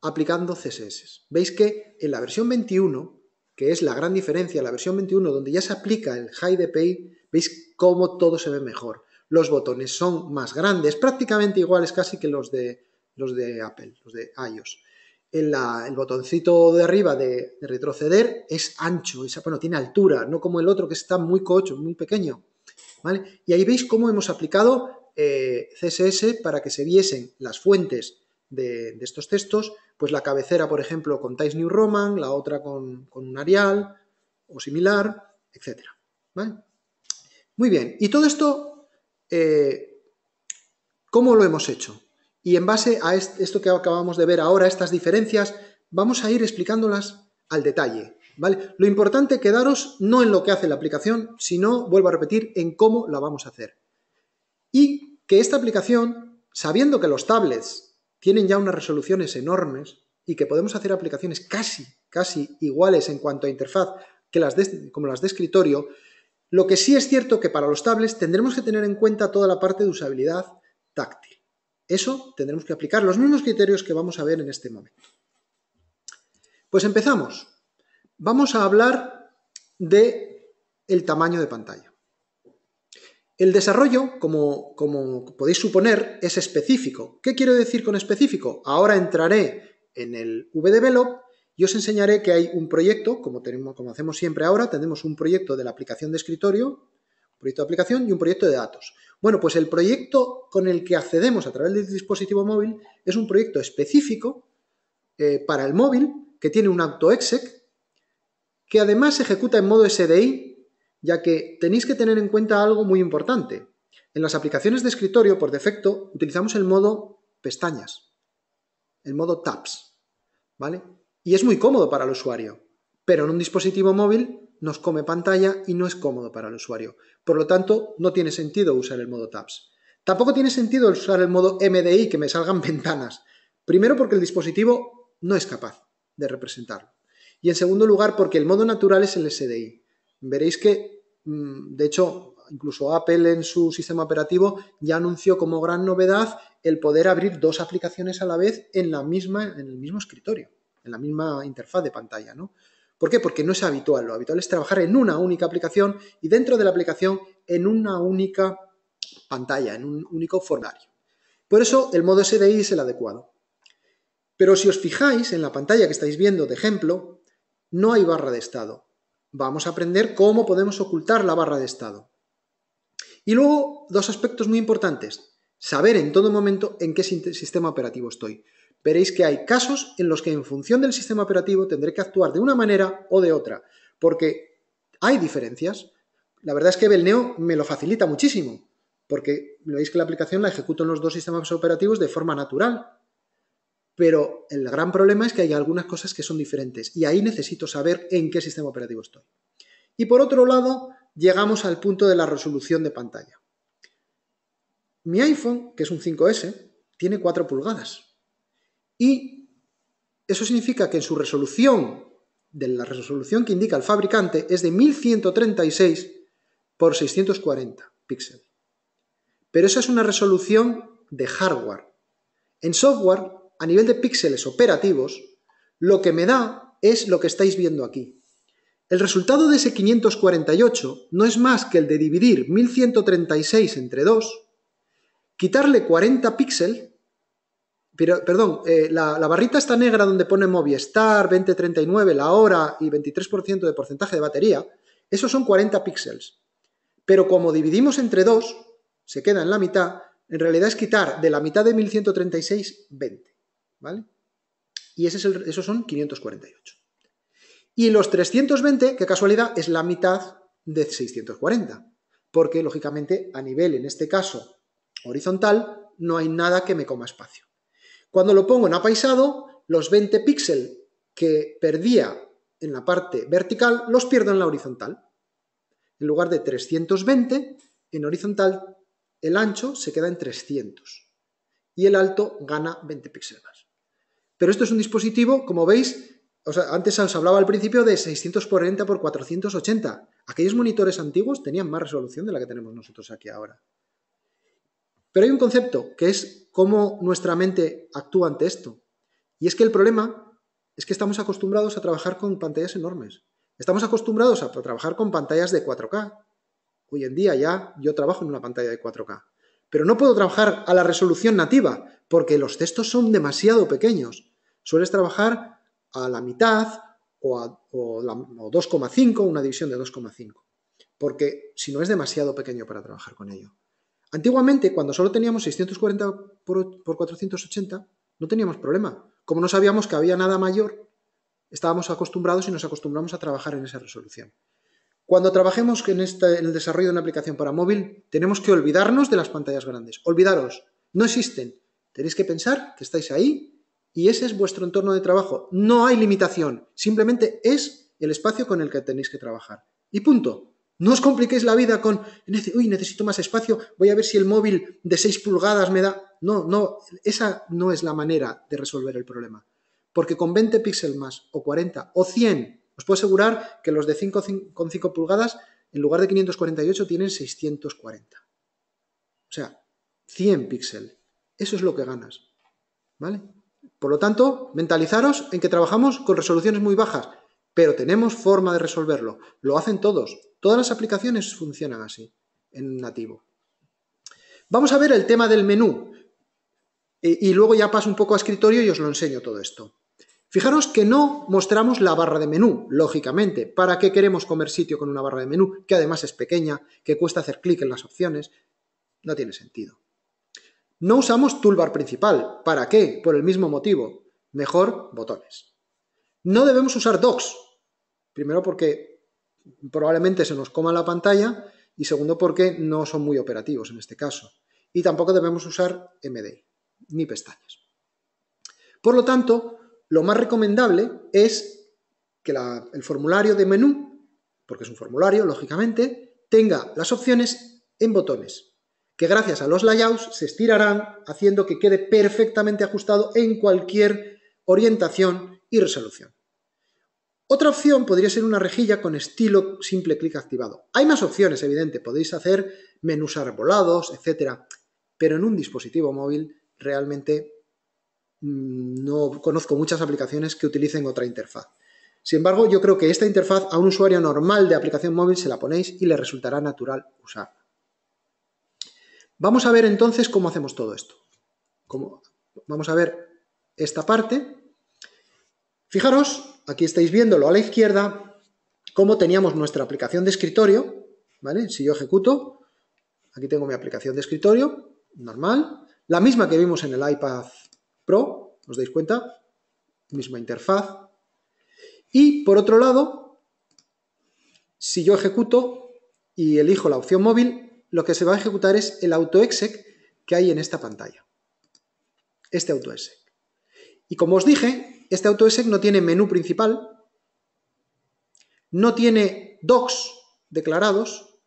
aplicando CSS. Veis que en la versión 21, que es la gran diferencia, la versión 21 donde ya se aplica el HiDPI, veis cómo todo se ve mejor. Los botones son más grandes, prácticamente iguales casi que los de Apple, los de iOS. El botoncito de arriba de retroceder es ancho, bueno, tiene altura, no como el otro que está muy cocho, muy pequeño, ¿vale? Y ahí veis cómo hemos aplicado CSS para que se viesen las fuentes de estos textos, pues la cabecera, por ejemplo, con Times New Roman, la otra con un Arial o similar, etc. ¿Vale? Muy bien, y todo esto, ¿cómo lo hemos hecho? Y en base a esto que acabamos de ver ahora, estas diferencias, vamos a ir explicándolas al detalle, ¿vale? Lo importante, quedaros no en lo que hace la aplicación, sino, vuelvo a repetir, en cómo la vamos a hacer. Y que esta aplicación, sabiendo que los tablets tienen ya unas resoluciones enormes y que podemos hacer aplicaciones casi iguales en cuanto a interfaz como las de escritorio. Lo que sí es cierto que para los tablets tendremos que tener en cuenta toda la parte de usabilidad táctil. Eso tendremos que aplicar los mismos criterios que vamos a ver en este momento. Pues empezamos. Vamos a hablar del tamaño de pantalla. El desarrollo, como podéis suponer, es específico. ¿Qué quiero decir con específico? Ahora entraré en el VDevelop y os enseñaré que hay un proyecto, como hacemos siempre ahora, tenemos un proyecto de la aplicación de escritorio, un proyecto de aplicación y un proyecto de datos. Bueno, pues el proyecto con el que accedemos a través del dispositivo móvil es un proyecto específico para el móvil que tiene un autoexec que además se ejecuta en modo SDI, ya que tenéis que tener en cuenta algo muy importante. En las aplicaciones de escritorio, por defecto, utilizamos el modo pestañas, el modo tabs, ¿vale? Y es muy cómodo para el usuario, pero en un dispositivo móvil nos come pantalla y no es cómodo para el usuario. Por lo tanto, no tiene sentido usar el modo tabs. Tampoco tiene sentido usar el modo MDI, que me salgan ventanas. Primero porque el dispositivo no es capaz de representarlo. Y en segundo lugar porque el modo natural es el SDI. Veréis que, de hecho, incluso Apple en su sistema operativo ya anunció como gran novedad el poder abrir dos aplicaciones a la vez en el mismo escritorio, en la misma interfaz de pantalla, ¿no? ¿Por qué? Porque no es habitual. Lo habitual es trabajar en una única aplicación y dentro de la aplicación en una única pantalla, en un único formulario. Por eso el modo SDI es el adecuado. Pero si os fijáis en la pantalla que estáis viendo de ejemplo, no hay barra de estado. Vamos a aprender cómo podemos ocultar la barra de estado. Y luego, dos aspectos muy importantes. Saber en todo momento en qué sistema operativo estoy. Veréis que hay casos en los que en función del sistema operativo tendré que actuar de una manera o de otra, porque hay diferencias. La verdad es que Belneo me lo facilita muchísimo, porque veis que la aplicación la ejecuto en los dos sistemas operativos de forma natural. Pero el gran problema es que hay algunas cosas que son diferentes y ahí necesito saber en qué sistema operativo estoy. Y por otro lado, llegamos al punto de la resolución de pantalla. Mi iPhone, que es un 5S, tiene 4 pulgadas. Y eso significa que en su resolución, de la resolución que indica el fabricante, es de 1136 por 640 píxeles. Pero esa es una resolución de hardware. En software, a nivel de píxeles operativos, lo que me da es lo que estáis viendo aquí. El resultado de ese 548 no es más que el de dividir 1136 entre 2, quitarle 40 píxeles, la barrita esta negra donde pone Movistar, 2039, la hora y 23% de porcentaje de batería, esos son 40 píxeles. Pero como dividimos entre 2, se queda en la mitad, en realidad es quitar de la mitad de 1136, 20. ¿Vale? Y esos son 548. Y los 320, qué casualidad, es la mitad de 640. Porque, lógicamente, a nivel, en este caso, horizontal, no hay nada que me coma espacio. Cuando lo pongo en apaisado, los 20 píxeles que perdía en la parte vertical, los pierdo en la horizontal. En lugar de 320, en horizontal, el ancho se queda en 300. Y el alto gana 20 píxeles más. Pero esto es un dispositivo, como veis, antes os hablaba al principio de 640 por 480. Aquellos monitores antiguos tenían más resolución de la que tenemos nosotros aquí ahora. Pero hay un concepto que es cómo nuestra mente actúa ante esto. Y es que el problema es que estamos acostumbrados a trabajar con pantallas enormes. Estamos acostumbrados a trabajar con pantallas de 4K. Hoy en día ya yo trabajo en una pantalla de 4K. Pero no puedo trabajar a la resolución nativa porque los textos son demasiado pequeños. Sueles trabajar a la mitad o 2,5, una división de 2,5, porque si no es demasiado pequeño para trabajar con ello. Antiguamente, cuando solo teníamos 640 por 480, no teníamos problema. Como no sabíamos que había nada mayor, estábamos acostumbrados y nos acostumbramos a trabajar en esa resolución. Cuando trabajemos en el desarrollo de una aplicación para móvil, tenemos que olvidarnos de las pantallas grandes. Olvidaros, no existen. Tenéis que pensar que estáis ahí y ese es vuestro entorno de trabajo. No hay limitación, simplemente es el espacio con el que tenéis que trabajar. Y punto. No os compliquéis la vida con, uy, necesito más espacio, voy a ver si el móvil de 6 pulgadas me da... No, esa no es la manera de resolver el problema. Porque con 20 píxeles más, o 40, o 100, Os puedo asegurar que los de 5,5 pulgadas, en lugar de 548, tienen 640. O sea, 100 píxeles. Eso es lo que ganas, ¿vale? Por lo tanto, mentalizaros en que trabajamos con resoluciones muy bajas, pero tenemos forma de resolverlo. Lo hacen todos. Todas las aplicaciones funcionan así, en nativo. Vamos a ver el tema del menú. Y luego ya paso un poco a escritorio y os lo enseño todo esto. Fijaros que no mostramos la barra de menú, lógicamente. ¿Para qué queremos comer sitio con una barra de menú? Que además es pequeña, que cuesta hacer clic en las opciones. No tiene sentido. No usamos toolbar principal. ¿Para qué? Por el mismo motivo. Mejor botones. No debemos usar docks. Primero porque probablemente se nos coma la pantalla y segundo porque no son muy operativos en este caso. Y tampoco debemos usar MD, ni pestañas. Por lo tanto, lo más recomendable es que el formulario de menú, porque es un formulario, lógicamente, tenga las opciones en botones, que gracias a los layouts se estirarán haciendo que quede perfectamente ajustado en cualquier orientación y resolución. Otra opción podría ser una rejilla con estilo simple clic activado. Hay más opciones, evidente, podéis hacer menús arbolados, etc. Pero en un dispositivo móvil realmente no conozco muchas aplicaciones que utilicen otra interfaz. Sin embargo, yo creo que esta interfaz a un usuario normal de aplicación móvil se la ponéis y le resultará natural usarla. Vamos a ver entonces cómo hacemos todo esto. Vamos a ver esta parte. Fijaros, aquí estáis viéndolo a la izquierda, cómo teníamos nuestra aplicación de escritorio, ¿vale? Si yo ejecuto, aquí tengo mi aplicación de escritorio, normal, la misma que vimos en el iPad Pro, ¿os dais cuenta? Misma interfaz. Y por otro lado, si yo ejecuto y elijo la opción móvil, lo que se va a ejecutar es el AutoExec que hay en esta pantalla. Este AutoExec. Y como os dije, este AutoExec no tiene menú principal, no tiene docks declarados,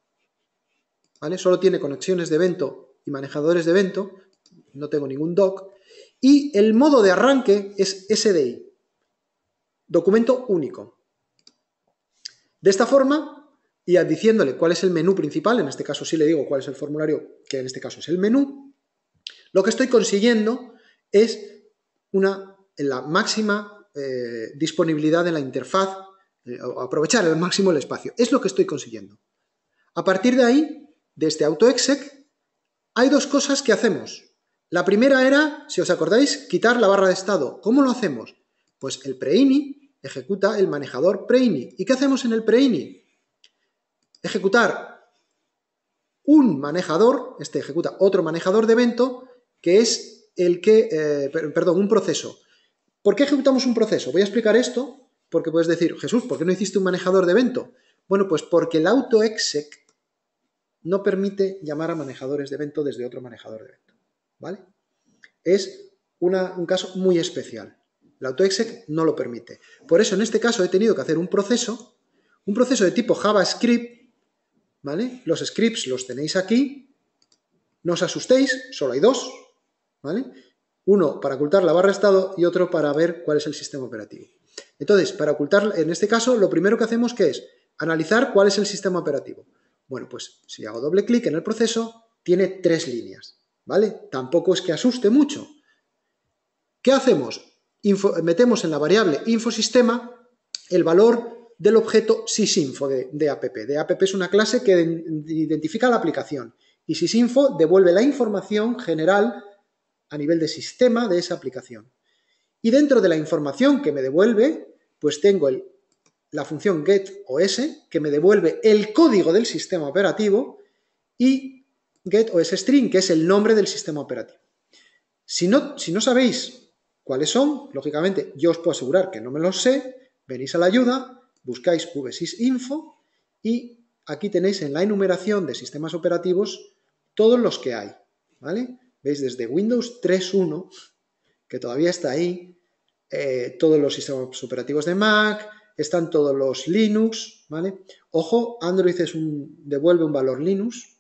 ¿vale? Solo tiene conexiones de evento y manejadores de evento, no tengo ningún dock, y el modo de arranque es SDI, documento único. De esta forma, y diciéndole cuál es el menú principal, en este caso sí le digo cuál es el formulario, que en este caso es el menú, lo que estoy consiguiendo es la máxima disponibilidad de la interfaz, aprovechar al máximo el espacio. Es lo que estoy consiguiendo. A partir de ahí, de este AutoExec, hay dos cosas que hacemos. La primera era, si os acordáis, quitar la barra de estado. ¿Cómo lo hacemos? Pues el preini ejecuta el manejador preini. ¿Y qué hacemos en el preini? Ejecutar un manejador, este ejecuta otro manejador de evento, que es un proceso. ¿Por qué ejecutamos un proceso? Voy a explicar esto, porque puedes decir, Jesús, ¿por qué no hiciste un manejador de evento? Bueno, pues porque el AutoExec no permite llamar a manejadores de evento desde otro manejador de evento, ¿vale? Es un caso muy especial. El AutoExec no lo permite. Por eso, en este caso, he tenido que hacer un proceso de tipo JavaScript, ¿vale? Los scripts los tenéis aquí. No os asustéis, solo hay dos, ¿vale? Uno para ocultar la barra de estado y otro para ver cuál es el sistema operativo. Entonces, para ocultar, en este caso, lo primero que hacemos ¿qué es? Analizar cuál es el sistema operativo. Bueno, pues si hago doble clic en el proceso, tiene 3 líneas, ¿vale? Tampoco es que asuste mucho. ¿Qué hacemos? Metemos en la variable infosistema el valor del objeto sysinfo de app. De app es una clase que identifica la aplicación y sysinfo devuelve la información general a nivel de sistema de esa aplicación. Y dentro de la información que me devuelve, pues tengo la función getOS, que me devuelve el código del sistema operativo, y getOSString, que es el nombre del sistema operativo. Si no sabéis cuáles son, lógicamente yo os puedo asegurar que no me los sé, venís a la ayuda, buscáis vsysinfo y aquí tenéis en la enumeración de sistemas operativos todos los que hay, ¿vale? Veis desde Windows 3.1, que todavía está ahí, todos los sistemas operativos de Mac, están todos los Linux, ¿vale? Ojo, Android devuelve un valor Linux.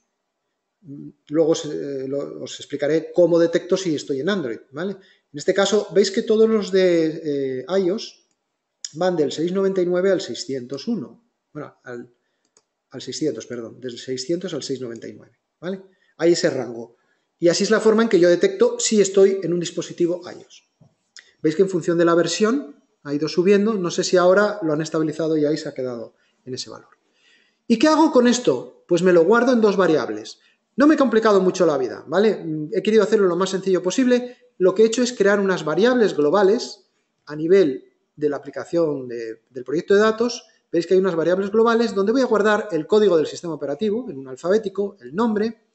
Luego os explicaré cómo detecto si estoy en Android, ¿vale? En este caso, veis que todos los de iOS van del 699 al 601. Bueno, al 600, perdón, del 600 al 699, ¿vale? Hay ese rango. Y así es la forma en que yo detecto si estoy en un dispositivo iOS. Veis que en función de la versión ha ido subiendo, no sé si ahora lo han estabilizado y ahí se ha quedado en ese valor. ¿Y qué hago con esto? Pues me lo guardo en dos variables. No me he complicado mucho la vida, ¿vale? He querido hacerlo lo más sencillo posible. Lo que he hecho es crear unas variables globales a nivel de la aplicación del proyecto de datos. Veis que hay unas variables globales donde voy a guardar el código del sistema operativo en un alfabético, el nombre,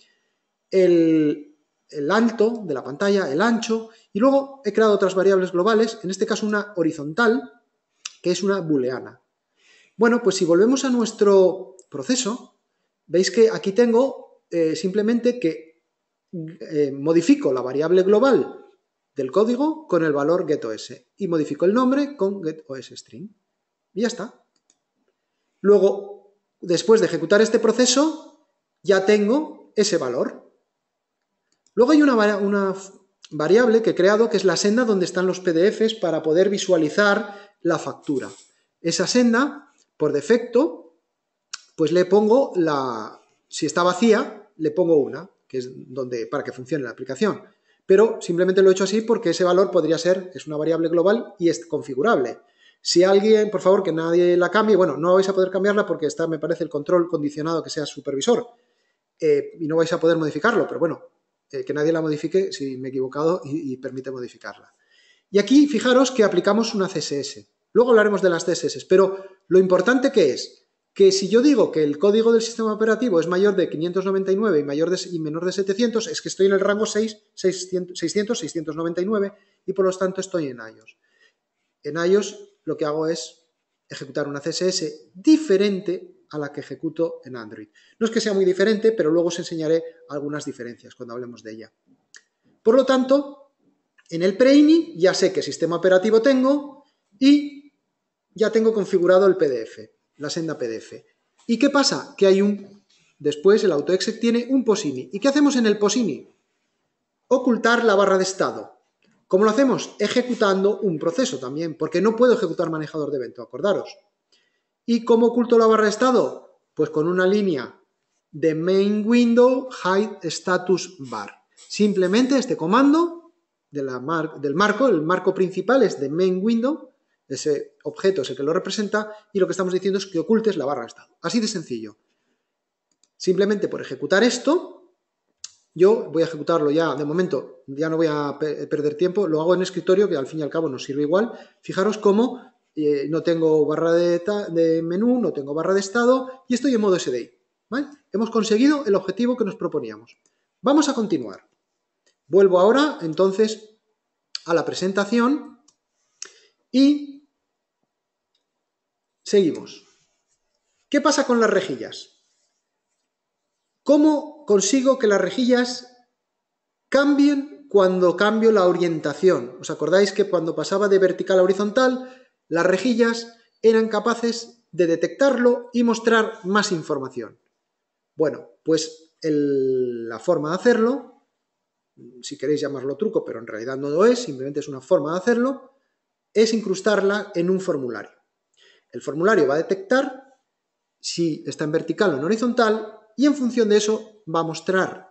el alto de la pantalla, el ancho, y luego he creado otras variables globales, en este caso una horizontal, que es una booleana. Bueno, pues si volvemos a nuestro proceso, veis que aquí tengo simplemente que modifico la variable global del código con el valor getOS y modifico el nombre con getOSString. Y ya está. Luego, después de ejecutar este proceso, ya tengo ese valor. Luego hay una variable que he creado que es la senda donde están los PDFs para poder visualizar la factura. Esa senda, por defecto, pues le pongo si está vacía, le pongo una, que es para que funcione la aplicación. Pero simplemente lo he hecho así porque ese valor podría ser, es una variable global y es configurable. Si alguien, por favor, que nadie la cambie, bueno, no vais a poder cambiarla porque está, me parece, el control condicionado que sea supervisor y no vais a poder modificarlo, pero bueno, que nadie la modifique si me he equivocado y permite modificarla. Y aquí, fijaros que aplicamos una CSS. Luego hablaremos de las CSS, pero lo importante que es que si yo digo que el código del sistema operativo es mayor de 599 y menor de 700, es que estoy en el rango 699 y por lo tanto estoy en iOS. En iOS lo que hago es ejecutar una CSS diferente a la que ejecuto en Android. No es que sea muy diferente, pero luego os enseñaré algunas diferencias cuando hablemos de ella. Por lo tanto, en el preINI ya sé qué sistema operativo tengo y ya tengo configurado el PDF, la senda PDF. ¿Y qué pasa? Que hay después el AutoExec tiene un POSINI. ¿Y qué hacemos en el POSINI? Ocultar la barra de estado. ¿Cómo lo hacemos? Ejecutando un proceso también, porque no puedo ejecutar manejador de evento, acordaros. ¿Y cómo oculto la barra de estado? Pues con una línea de main window hide status bar. Simplemente este comando del marco, el marco principal es de main window, ese objeto es el que lo representa y lo que estamos diciendo es que ocultes la barra de estado. Así de sencillo. Simplemente por ejecutar esto, yo voy a ejecutarlo ya, de momento, ya no voy a perder tiempo, lo hago en escritorio, que al fin y al cabo nos sirve igual. Fijaros cómo no tengo barra de menú, no tengo barra de estado y estoy en modo SDI. ¿Vale? Hemos conseguido el objetivo que nos proponíamos. Vamos a continuar. Vuelvo ahora, entonces, a la presentación y seguimos. ¿Qué pasa con las rejillas? ¿Cómo consigo que las rejillas cambien cuando cambio la orientación? ¿Os acordáis que cuando pasaba de vertical a horizontal, las rejillas eran capaces de detectarlo y mostrar más información? Bueno, pues la forma de hacerlo, si queréis llamarlo truco, pero en realidad no lo es, simplemente es una forma de hacerlo, es incrustarla en un formulario. El formulario va a detectar si está en vertical o en horizontal y en función de eso va a mostrar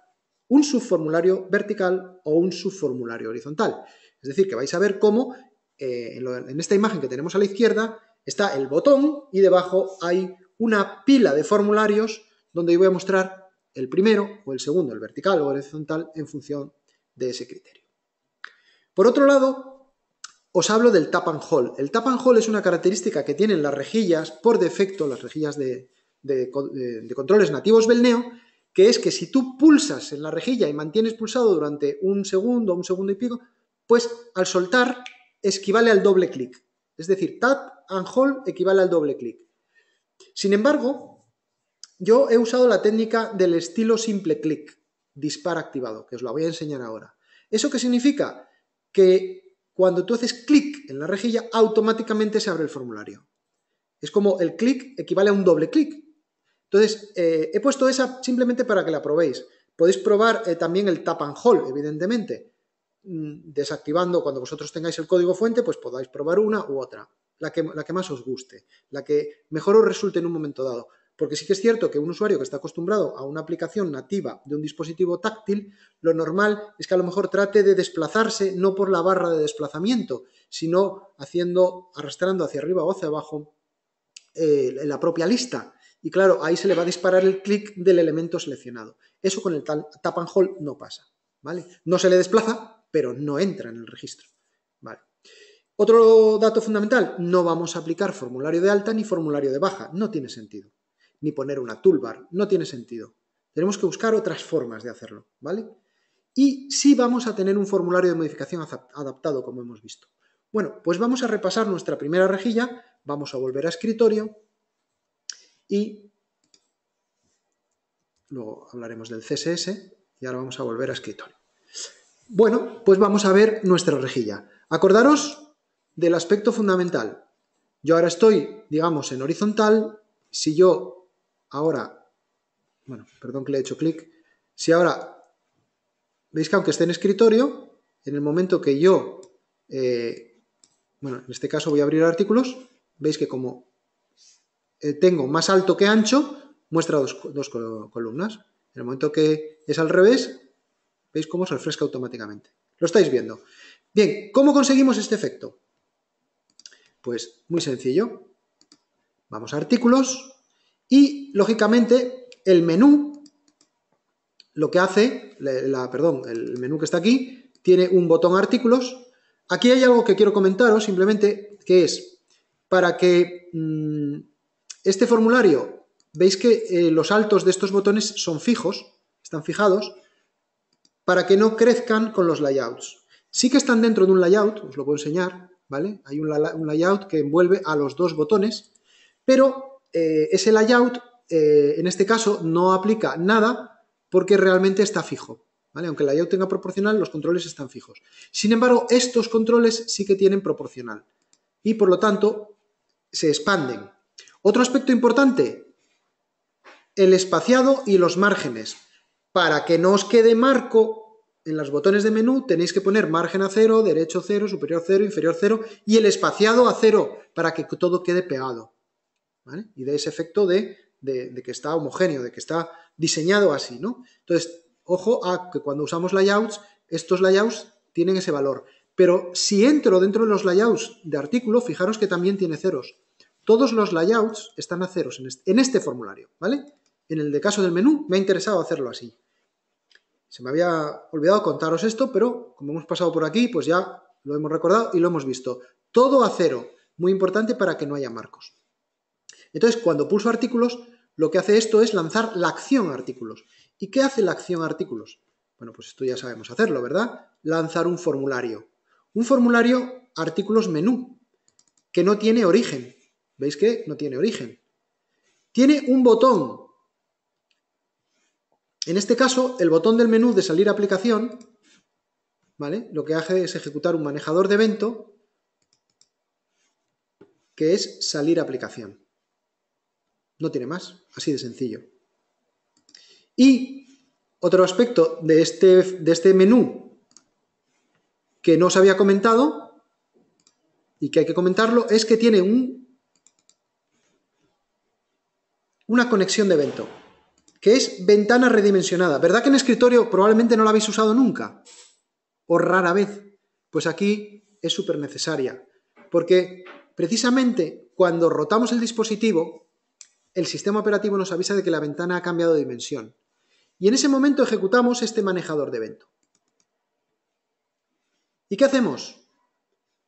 un subformulario vertical o un subformulario horizontal. Es decir, que vais a ver cómo en esta imagen que tenemos a la izquierda está el botón y debajo hay una pila de formularios donde yo voy a mostrar el primero o el segundo, el vertical o el horizontal, en función de ese criterio. Por otro lado, os hablo del tap and hold. El tap and hold es una característica que tienen las rejillas, por defecto, las rejillas de controles nativos Belneo, que es que si tú pulsas en la rejilla y mantienes pulsado durante un segundo y pico, pues al soltar equivale al doble clic. Es decir, tap and hold equivale al doble clic. Sin embargo, yo he usado la técnica del estilo simple clic, dispar activado, que os la voy a enseñar ahora. ¿Eso qué significa? Que cuando tú haces clic en la rejilla, automáticamente se abre el formulario. Es como el clic equivale a un doble clic. Entonces, he puesto esa simplemente para que la probéis. Podéis probar también el tap and hold, evidentemente. Desactivando, cuando vosotros tengáis el código fuente, pues podáis probar una u otra. la que más os guste, la que mejor os resulte en un momento dado. Porque sí que es cierto que un usuario que está acostumbrado a una aplicación nativa de un dispositivo táctil, lo normal es que a lo mejor trate de desplazarse no por la barra de desplazamiento, sino arrastrando hacia arriba o hacia abajo la propia lista. Y claro, ahí se le va a disparar el clic del elemento seleccionado. Eso con el tap and hold no pasa, ¿vale? No se le desplaza, pero no entra en el registro, ¿vale? Otro dato fundamental, no vamos a aplicar formulario de alta ni formulario de baja, no tiene sentido. Ni poner una toolbar, no tiene sentido. Tenemos que buscar otras formas de hacerlo, ¿vale? Y sí vamos a tener un formulario de modificación adaptado, como hemos visto. Bueno, pues vamos a repasar nuestra primera rejilla, vamos a volver a escritorio y luego hablaremos del CSS y ahora vamos a volver a escritorio. Bueno, pues vamos a ver nuestra rejilla. Acordaros del aspecto fundamental. Yo ahora estoy, digamos, en horizontal. Si yo ahora, bueno, perdón que le he hecho clic, si ahora, veis que aunque esté en escritorio, en el momento que yo, bueno, en este caso voy a abrir artículos, veis que como tengo más alto que ancho, muestra dos columnas. En el momento que es al revés, veis cómo se refresca automáticamente. Lo estáis viendo. Bien, ¿cómo conseguimos este efecto? Pues muy sencillo. Vamos a artículos y, lógicamente, el menú, lo que hace, el menú que está aquí, tiene un botón artículos. Aquí hay algo que quiero comentaros, simplemente, que es para que este formulario, veis que los altos de estos botones son fijos, están fijados, para que no crezcan con los layouts. Sí que están dentro de un layout, os lo puedo enseñar, ¿vale? Hay un layout que envuelve a los dos botones, pero ese layout, en este caso, no aplica nada porque realmente está fijo, ¿vale? Aunque el layout tenga proporcional, los controles están fijos. Sin embargo, estos controles sí que tienen proporcional y, por lo tanto, se expanden. Otro aspecto importante, el espaciado y los márgenes. Para que no os quede marco, en los botones de menú tenéis que poner margen a 0, derecho 0, superior 0, inferior 0 y el espaciado a 0 para que todo quede pegado, ¿vale? Y de ese efecto de que está homogéneo, de que está diseñado así, ¿no? Entonces, ojo a que cuando usamos layouts, estos layouts tienen ese valor. Pero si entro dentro de los layouts de artículo, fijaros que también tiene ceros. Todos los layouts están a ceros en este formulario, ¿vale? En el de caso del menú me ha interesado hacerlo así. Se me había olvidado contaros esto, pero como hemos pasado por aquí, pues ya lo hemos recordado y lo hemos visto. Todo a cero, muy importante para que no haya marcos. Entonces, cuando pulso artículos, lo que hace esto es lanzar la acción artículos. ¿Y qué hace la acción artículos? Bueno, pues esto ya sabemos hacerlo, ¿verdad? Lanzar un formulario. Un formulario artículos menú, que no tiene origen. ¿Veis que no tiene origen? Tiene un botón. En este caso, el botón del menú de salir a aplicación, ¿vale? Lo que hace es ejecutar un manejador de evento, que es salir a aplicación. No tiene más, así de sencillo. Y otro aspecto de este menú que no os había comentado y que hay que comentarlo es que tiene una conexión de evento, que es ventana redimensionada. ¿Verdad que en escritorio probablemente no la habéis usado nunca? O rara vez. Pues aquí es súper necesaria, porque precisamente cuando rotamos el dispositivo, el sistema operativo nos avisa de que la ventana ha cambiado de dimensión. Y en ese momento ejecutamos este manejador de evento. ¿Y qué hacemos?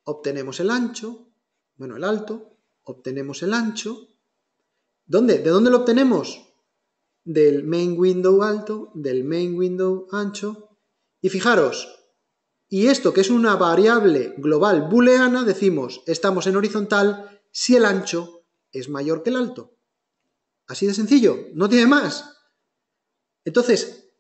Obtenemos el ancho, bueno, el alto, obtenemos el ancho. ¿Dónde? ¿De dónde lo obtenemos? Del main window alto, del main window ancho. Y fijaros, y esto que es una variable global booleana, decimos, estamos en horizontal si el ancho es mayor que el alto. Así de sencillo, no tiene más. Entonces,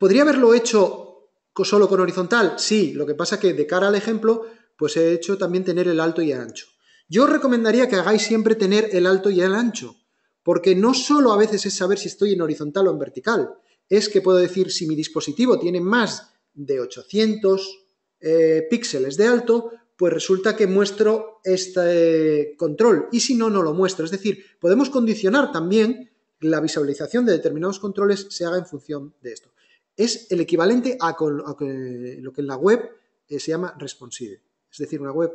¿podría haberlo hecho solo con horizontal? Sí, lo que pasa que de cara al ejemplo, pues he hecho también tener el alto y el ancho. Yo os recomendaría que hagáis siempre tener el alto y el ancho, porque no solo a veces es saber si estoy en horizontal o en vertical, es que puedo decir si mi dispositivo tiene más de 800 píxeles de alto, pues resulta que muestro este control y si no, no lo muestro. Es decir, podemos condicionar también la visualización de determinados controles se haga en función de esto. Es el equivalente a lo que en la web se llama responsive. Es decir, una web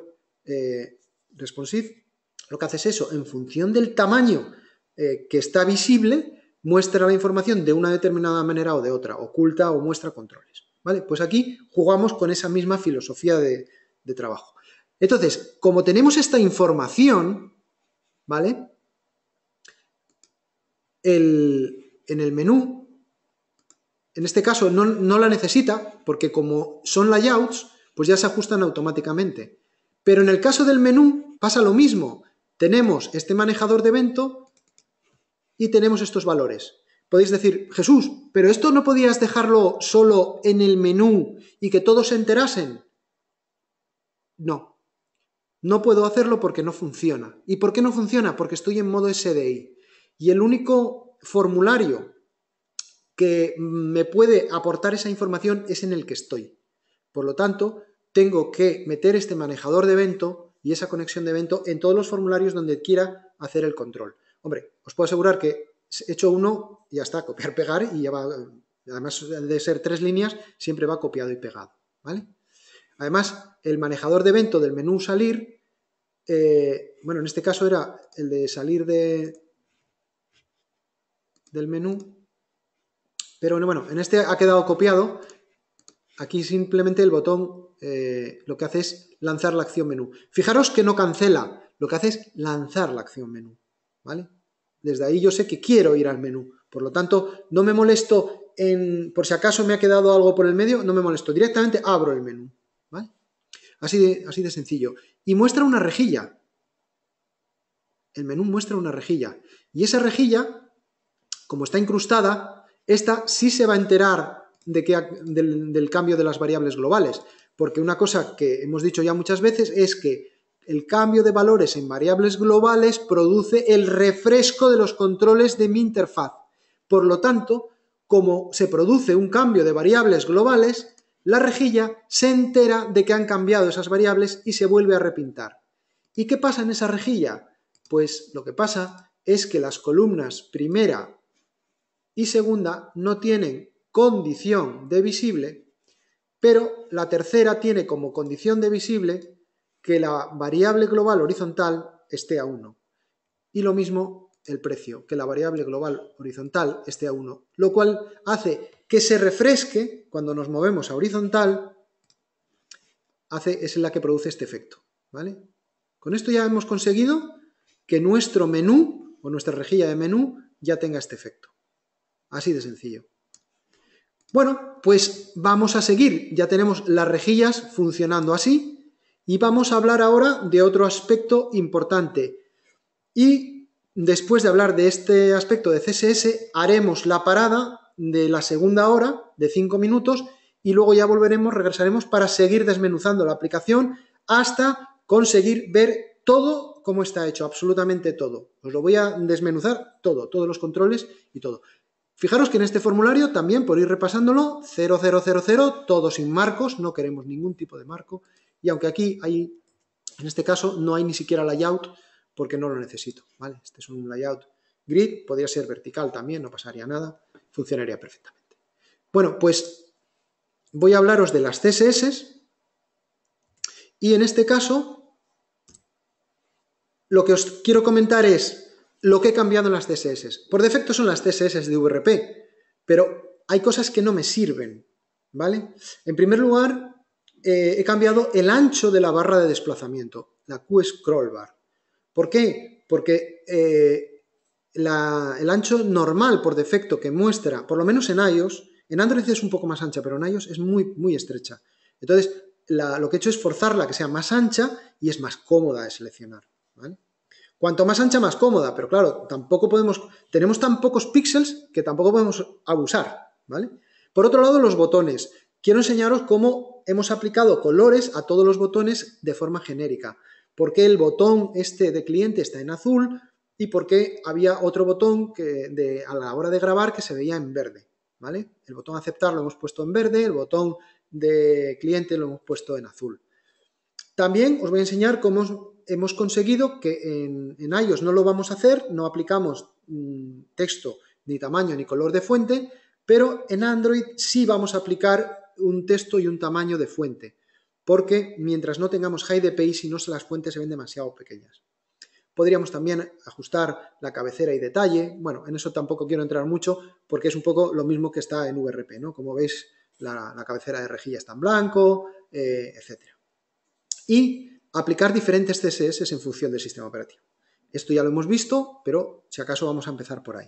responsive, lo que hace es eso, en función del tamaño que está visible, muestra la información de una determinada manera o de otra, oculta o muestra controles. ¿Vale? Pues aquí jugamos con esa misma filosofía de trabajo. Entonces, como tenemos esta información, ¿vale? En el menú, en este caso no la necesita, porque como son layouts, pues ya se ajustan automáticamente. Pero en el caso del menú pasa lo mismo. Tenemos este manejador de evento y tenemos estos valores. Podéis decir, Jesús, pero esto no podías dejarlo solo en el menú y que todos se enterasen. No, no puedo hacerlo porque no funciona. ¿Y por qué no funciona? Porque estoy en modo SDI. Y el único formulario que me puede aportar esa información es en el que estoy. Por lo tanto, tengo que meter este manejador de evento y esa conexión de evento en todos los formularios donde quiera hacer el control. Hombre, os puedo asegurar que he hecho uno y ya está, copiar, pegar y ya va, además de ser 3 líneas, siempre va copiado y pegado, ¿vale? Además, el manejador de evento del menú salir, bueno, en este caso era el de salir del menú, pero bueno, en este ha quedado copiado. Aquí simplemente el botón lo que hace es lanzar la acción menú. Fijaros que no cancela, lo que hace es lanzar la acción menú, ¿vale? Desde ahí yo sé que quiero ir al menú. Por lo tanto, no me molesto por si acaso me ha quedado algo por el medio, no me molesto. Directamente abro el menú, ¿vale? Así de sencillo. Y muestra una rejilla. El menú muestra una rejilla. Y esa rejilla, como está incrustada, esta sí se va a enterar del cambio de las variables globales. Porque una cosa que hemos dicho ya muchas veces es que el cambio de valores en variables globales produce el refresco de los controles de mi interfaz. Por lo tanto, como se produce un cambio de variables globales, la rejilla se entera de que han cambiado esas variables y se vuelve a repintar. ¿Y qué pasa en esa rejilla? Pues lo que pasa es que las columnas primera y segunda no tienen condición de visible, pero la tercera tiene como condición de visible que la variable global horizontal esté a 1. Y lo mismo el precio, que la variable global horizontal esté a 1, lo cual hace que se refresque cuando nos movemos a horizontal, es la que produce este efecto, ¿vale? Con esto ya hemos conseguido que nuestro menú o nuestra rejilla de menú ya tenga este efecto. Así de sencillo. Bueno, pues vamos a seguir. Ya tenemos las rejillas funcionando así y vamos a hablar ahora de otro aspecto importante. Y después de hablar de este aspecto de CSS, haremos la parada de la segunda hora de 5 minutos y luego ya regresaremos para seguir desmenuzando la aplicación hasta conseguir ver todo cómo está hecho, absolutamente todo. Os lo voy a desmenuzar todo, todos los controles y todo. Fijaros que en este formulario también, por ir repasándolo, 0000, todo sin marcos, no queremos ningún tipo de marco. Y aunque aquí hay, en este caso, no hay ni siquiera layout porque no lo necesito, ¿vale? Este es un layout grid, podría ser vertical también, no pasaría nada, funcionaría perfectamente. Bueno, pues voy a hablaros de las CSS y en este caso lo que os quiero comentar es lo que he cambiado en las CSS. Por defecto son las CSS de VRP, pero hay cosas que no me sirven, ¿vale? En primer lugar, he cambiado el ancho de la barra de desplazamiento, la Q-Scroll Bar. ¿Por qué? Porque el ancho normal por defecto que muestra, por lo menos en iOS, en Android es un poco más ancha, pero en iOS es muy, muy estrecha. Entonces, lo que he hecho es forzarla que sea más ancha y es más cómoda de seleccionar, ¿vale? Cuanto más ancha, más cómoda, pero claro, tenemos tan pocos píxeles que tampoco podemos abusar, ¿vale? Por otro lado, los botones. Quiero enseñaros cómo hemos aplicado colores a todos los botones de forma genérica. ¿Por qué el botón este de cliente está en azul y por qué había otro botón que a la hora de grabar que se veía en verde, ¿vale? El botón aceptar lo hemos puesto en verde, el botón de cliente lo hemos puesto en azul. También os voy a enseñar cómo hemos conseguido que en iOS no lo vamos a hacer, no aplicamos texto, ni tamaño, ni color de fuente, pero en Android sí vamos a aplicar un texto y un tamaño de fuente, porque mientras no tengamos high DPI, si no, las fuentes se ven demasiado pequeñas. Podríamos también ajustar la cabecera y detalle. Bueno, en eso tampoco quiero entrar mucho porque es un poco lo mismo que está en VRP, ¿no? Como veis, la cabecera de rejilla está en blanco, etc. Y aplicar diferentes CSS en función del sistema operativo. Esto ya lo hemos visto, pero si acaso vamos a empezar por ahí.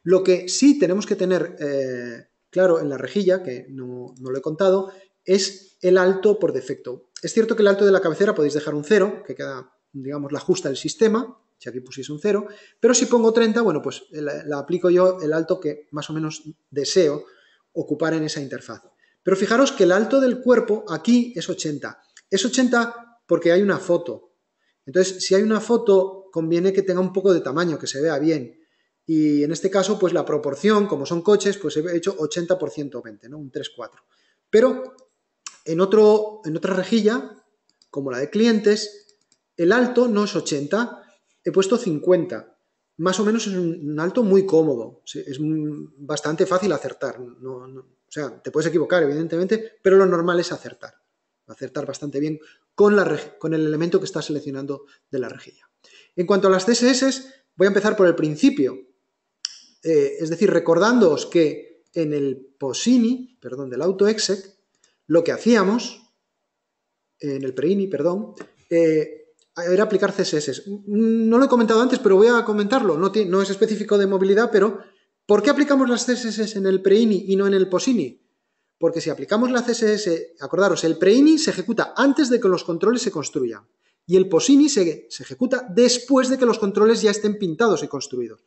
Lo que sí tenemos que tener claro en la rejilla, que no lo he contado, es el alto por defecto. Es cierto que el alto de la cabecera podéis dejar un 0, que queda, digamos, la ajusta el sistema, si aquí pusiese un 0, pero si pongo 30, bueno, pues la aplico yo el alto que más o menos deseo ocupar en esa interfaz. Pero fijaros que el alto del cuerpo aquí es 80. Es 80 porque hay una foto. Entonces, si hay una foto, conviene que tenga un poco de tamaño, que se vea bien. Y en este caso, pues la proporción, como son coches, pues he hecho 80 por 120, ¿no? Un 3,4. Pero en otra rejilla, como la de clientes, el alto no es 80, he puesto 50. Más o menos es un alto muy cómodo, es bastante fácil acertar. O sea, te puedes equivocar, evidentemente, pero lo normal es acertar bastante bien con el elemento que estás seleccionando de la rejilla. En cuanto a las CSS, voy a empezar por el principio. Es decir, recordándoos que en el POSINI, perdón, del AutoExec, lo que hacíamos, en el PREINI, perdón, era aplicar CSS. No lo he comentado antes, pero voy a comentarlo. No es específico de movilidad, pero ¿por qué aplicamos las CSS en el PREINI y no en el POSINI? Porque si aplicamos la CSS, acordaros, el PREINI se ejecuta antes de que los controles se construyan y el POSINI se ejecuta después de que los controles ya estén pintados y construidos.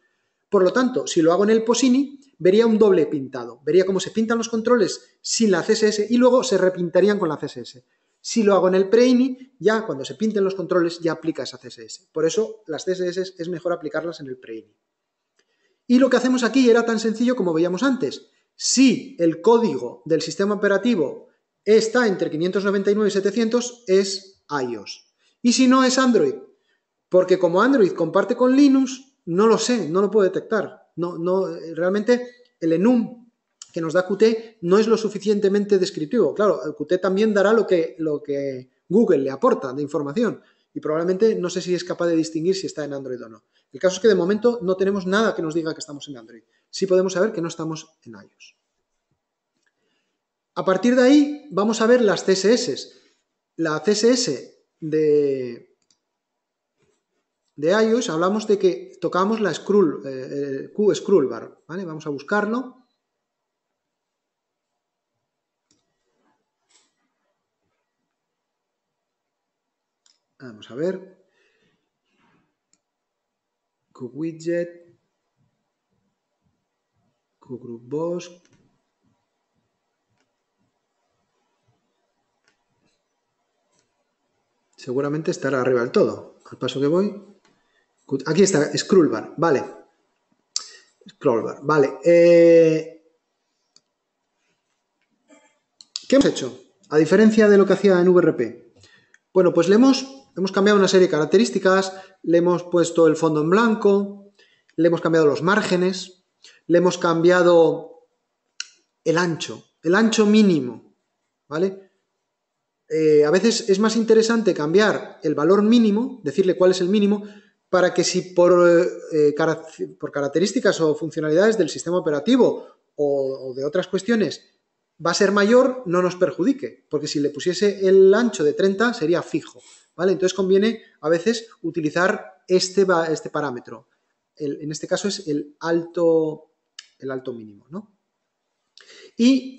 Por lo tanto, si lo hago en el POSINI, vería un doble pintado. Vería cómo se pintan los controles sin la CSS y luego se repintarían con la CSS. Si lo hago en el PREINI, ya cuando se pinten los controles ya aplica esa CSS. Por eso las CSS es mejor aplicarlas en el PREINI. Y lo que hacemos aquí era tan sencillo como veíamos antes. Si el código del sistema operativo está entre 599 y 700, es iOS. Y si no, es Android. Porque como Android comparte con Linux, no lo sé, no lo puedo detectar. Realmente el enum que nos da Qt no es lo suficientemente descriptivo. Claro, el Qt también dará lo que Google le aporta de información. Y probablemente no sé si es capaz de distinguir si está en Android o no. El caso es que de momento no tenemos nada que nos diga que estamos en Android. Sí podemos saber que no estamos en iOS. A partir de ahí vamos a ver las CSS. La CSS de iOS hablamos de que tocamos la Q scroll bar, ¿vale? Vamos a buscarlo. Vamos a ver. QWidget, QGroupBox. Seguramente estará arriba del todo. Al paso que voy. Aquí está, scroll bar, vale. Scroll bar, vale. ¿Qué hemos hecho? A diferencia de lo que hacía en VRP. Bueno, pues hemos cambiado una serie de características, le hemos puesto el fondo en blanco, le hemos cambiado los márgenes, le hemos cambiado el ancho mínimo, ¿vale? A veces es más interesante cambiar el valor mínimo, decirle cuál es el mínimo, para que si por características o funcionalidades del sistema operativo o de otras cuestiones va a ser mayor, no nos perjudique, porque si le pusiese el ancho de 30 sería fijo, ¿vale? Entonces conviene a veces utilizar este parámetro. En este caso es el alto mínimo, ¿no? Y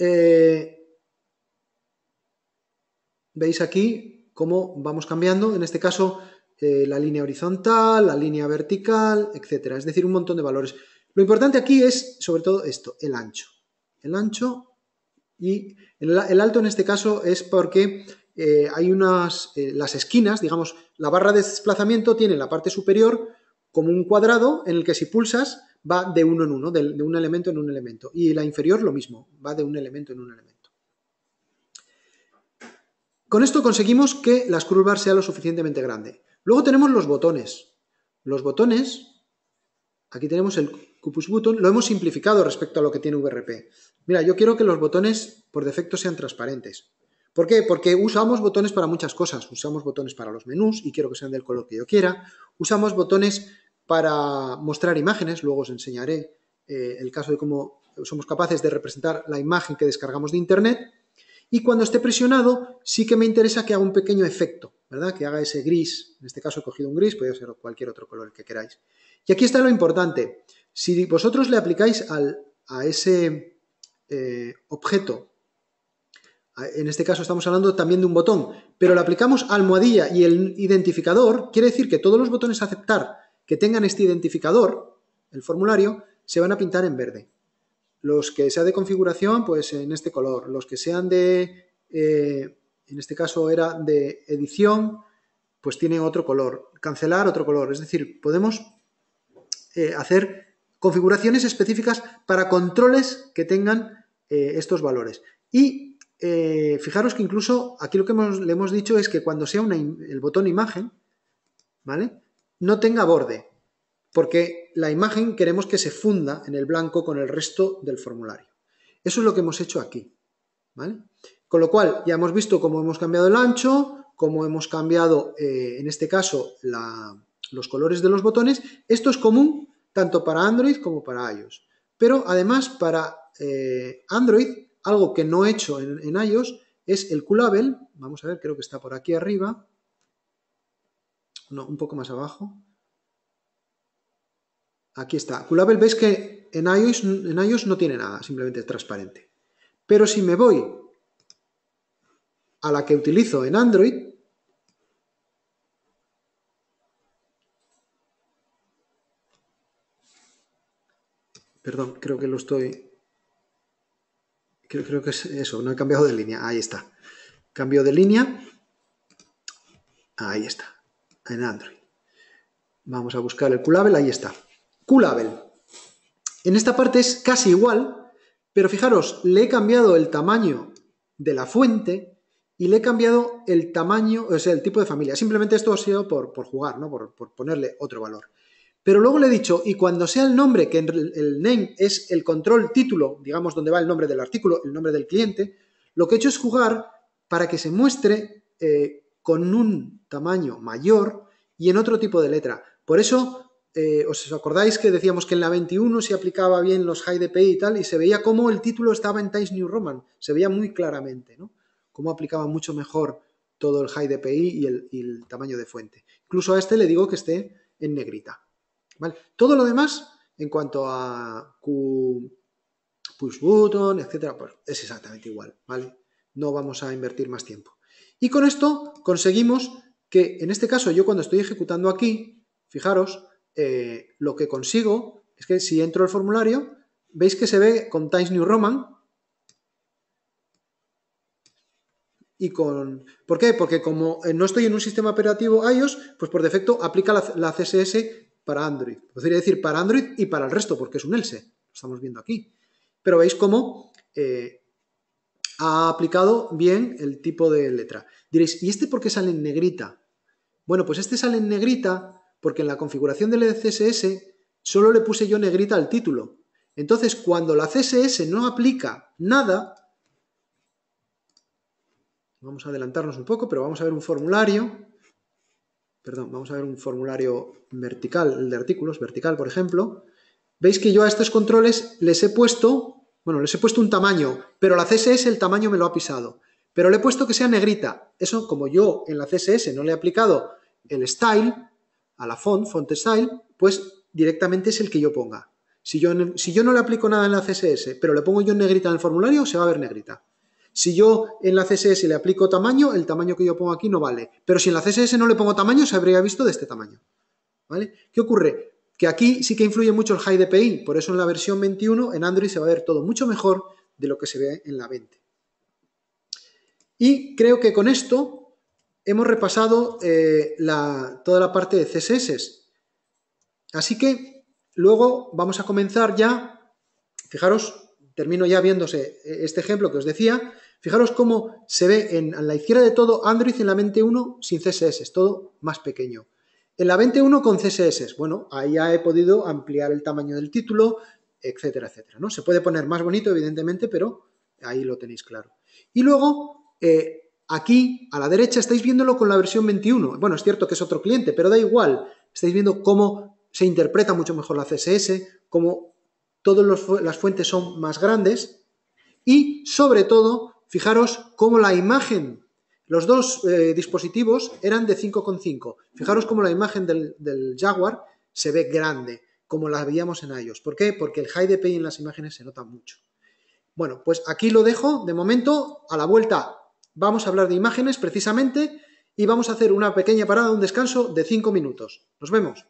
veis aquí cómo vamos cambiando, en este caso la línea horizontal, la línea vertical, etcétera. Es decir, un montón de valores. Lo importante aquí es, sobre todo, esto, el ancho. El ancho y el alto en este caso es porque hay las esquinas, digamos, la barra de desplazamiento tiene en la parte superior como un cuadrado en el que si pulsas va de uno en uno, de un elemento en un elemento. Y la inferior lo mismo, va de un elemento en un elemento. Con esto conseguimos que la scroll bar sea lo suficientemente grande. Luego tenemos los botones. Los botones, aquí tenemos el QPush button, lo hemos simplificado respecto a lo que tiene VRP. Mira, yo quiero que los botones por defecto sean transparentes. ¿Por qué? Porque usamos botones para muchas cosas. Usamos botones para los menús y quiero que sean del color que yo quiera. Usamos botones para mostrar imágenes, luego os enseñaré el caso de cómo somos capaces de representar la imagen que descargamos de internet. Y cuando esté presionado, sí que me interesa que haga un pequeño efecto, ¿verdad? Que haga ese gris. En este caso he cogido un gris, podría ser cualquier otro color que queráis. Y aquí está lo importante. Si vosotros le aplicáis a ese objeto, en este caso estamos hablando también de un botón, pero le aplicamos almohadilla y el identificador, quiere decir que todos los botones a aceptar que tengan este identificador, el formulario, se van a pintar en verde. Los que sean de configuración, pues en este color. Los que sean de, en este caso era de edición, pues tienen otro color. Cancelar, otro color. Es decir, podemos hacer configuraciones específicas para controles que tengan estos valores. Y fijaros que incluso aquí lo que le hemos dicho es que cuando sea el botón imagen, ¿vale?, no tenga borde, porque la imagen queremos que se funda en el blanco con el resto del formulario. Eso es lo que hemos hecho aquí, ¿vale? Con lo cual, ya hemos visto cómo hemos cambiado el ancho, cómo hemos cambiado, en este caso, los colores de los botones. Esto es común tanto para Android como para iOS. Pero, además, para Android, algo que no he hecho en iOS es el QLabel. Vamos a ver, creo que está por aquí arriba. No, un poco más abajo. Aquí está. QLabel, veis que en iOS no tiene nada, simplemente es transparente. Pero si me voy a la que utilizo en Android, perdón, creo que lo estoy... Creo que es eso, no he cambiado de línea. Ahí está. Cambio de línea. Ahí está. En Android. Vamos a buscar el QLabel, ahí está. QLabel. En esta parte es casi igual, pero fijaros, le he cambiado el tamaño de la fuente y le he cambiado el tamaño, o sea, el tipo de familia. Simplemente esto ha sido por jugar, ¿no? Por ponerle otro valor. Pero luego le he dicho, y cuando sea el nombre, que el name es el control título, digamos donde va el nombre del artículo, el nombre del cliente, lo que he hecho es jugar para que se muestre con un tamaño mayor y en otro tipo de letra. Por eso, ¿os acordáis que decíamos que en la 21 se aplicaba bien los high DPI y tal? Y se veía cómo el título estaba en Times New Roman. Se veía muy claramente, ¿no? Cómo aplicaba mucho mejor todo el high DPI y el tamaño de fuente. Incluso a este le digo que esté en negrita. ¿Vale? Todo lo demás, en cuanto a push button, etcétera, pues es exactamente igual, ¿vale? No vamos a invertir más tiempo. Y con esto conseguimos que, en este caso, yo cuando estoy ejecutando aquí, fijaros, lo que consigo es que si entro al formulario, veis que se ve con Times New Roman y con... ¿Por qué? Porque como no estoy en un sistema operativo iOS, pues por defecto aplica la CSS para Android. Podría decir para Android y para el resto, porque es un else. Lo estamos viendo aquí. Pero veis cómo ha aplicado bien el tipo de letra. Diréis, ¿y este por qué sale en negrita? Bueno, pues este sale en negrita porque en la configuración del CSS solo le puse yo negrita al título. Entonces, cuando la CSS no aplica nada, vamos a adelantarnos un poco, pero vamos a ver un formulario. Perdón, vamos a ver un formulario vertical, el de artículos, vertical, por ejemplo. Veis que yo a estos controles les he puesto un tamaño, pero la CSS el tamaño me lo ha pisado. Pero le he puesto que sea negrita. Eso, como yo en la CSS no le he aplicado el style, a la font style, pues directamente es el que yo ponga. Si yo no le aplico nada en la CSS, pero le pongo yo en negrita en el formulario, se va a ver negrita. Si yo en la CSS le aplico tamaño, el tamaño que yo pongo aquí no vale. Pero si en la CSS no le pongo tamaño, se habría visto de este tamaño. ¿Vale? ¿Qué ocurre? Que aquí sí que influye mucho el high DPI, por eso en la versión 21 en Android se va a ver todo mucho mejor de lo que se ve en la 20. Y creo que con esto hemos repasado toda la parte de CSS. Así que luego vamos a comenzar ya, fijaros, termino ya viéndose este ejemplo que os decía, Fijaros cómo se ve en la izquierda de todo Android en la 21 sin CSS, es todo más pequeño. En la 21 con CSS, bueno, ahí ya he podido ampliar el tamaño del título, etcétera, etcétera, ¿no? Se puede poner más bonito, evidentemente, pero ahí lo tenéis claro. Y luego, aquí a la derecha estáis viéndolo con la versión 21. Bueno, es cierto que es otro cliente, pero da igual. Estáis viendo cómo se interpreta mucho mejor la CSS, cómo todas las fuentes son más grandes y, sobre todo, fijaros cómo la imagen, los dos dispositivos eran de 5,5. Fijaros cómo la imagen del Jaguar se ve grande, como la veíamos en iOS. ¿Por qué? Porque el high dpi en las imágenes se nota mucho. Bueno, pues aquí lo dejo de momento. A la vuelta vamos a hablar de imágenes precisamente y vamos a hacer una pequeña parada, un descanso de 5 minutos. Nos vemos.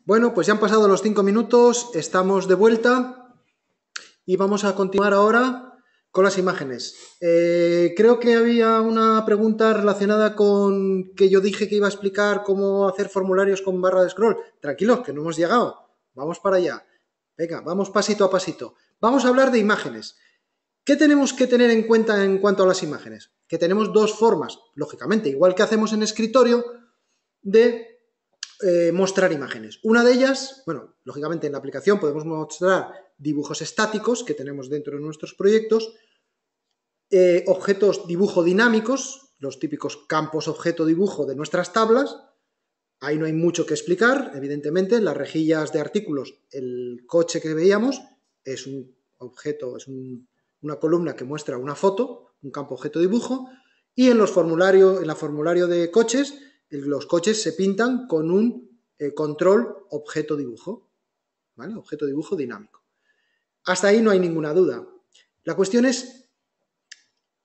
Bueno, pues ya han pasado los 5 minutos, estamos de vuelta y vamos a continuar ahora con las imágenes. Creo que había una pregunta relacionada con que yo dije que iba a explicar cómo hacer formularios con barra de scroll. Tranquilos, que no hemos llegado. Vamos para allá. Venga, vamos pasito a pasito. Vamos a hablar de imágenes. ¿Qué tenemos que tener en cuenta en cuanto a las imágenes? Que tenemos dos formas, lógicamente, igual que hacemos en escritorio, de mostrar imágenes. Una de ellas, bueno, lógicamente en la aplicación podemos mostrar dibujos estáticos que tenemos dentro de nuestros proyectos, objetos dibujo dinámicos, los típicos campos objeto dibujo de nuestras tablas. Ahí no hay mucho que explicar, evidentemente, en las rejillas de artículos el coche que veíamos es un objeto, es una columna que muestra una foto, un campo objeto dibujo, y en la formulario de coches, los coches se pintan con un control objeto dibujo, ¿vale? Objeto dibujo dinámico. Hasta ahí no hay ninguna duda. La cuestión es,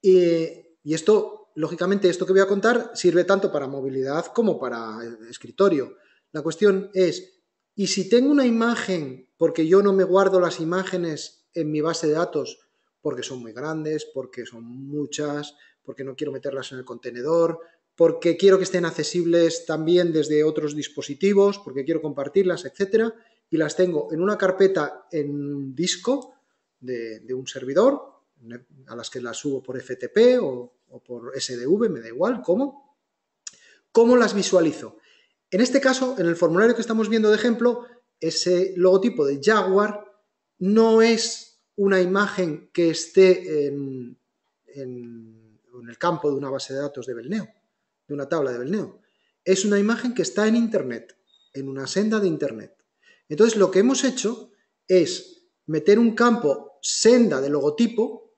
y esto, lógicamente, esto que voy a contar sirve tanto para movilidad como para escritorio. La cuestión es, ¿y si tengo una imagen, porque yo no me guardo las imágenes en mi base de datos, porque son muy grandes, porque son muchas, porque no quiero meterlas en el contenedor, porque quiero que estén accesibles también desde otros dispositivos, porque quiero compartirlas, etcétera, y las tengo en una carpeta en disco de un servidor, a las que las subo por FTP o por SDV, me da igual, ¿cómo las visualizo? En este caso, en el formulario que estamos viendo de ejemplo, ese logotipo de Jaguar no es una imagen que esté en el campo de una base de datos de Belneo, de una tabla de Belneo. Es una imagen que está en Internet, en una senda de Internet. Entonces, lo que hemos hecho es meter un campo senda de logotipo,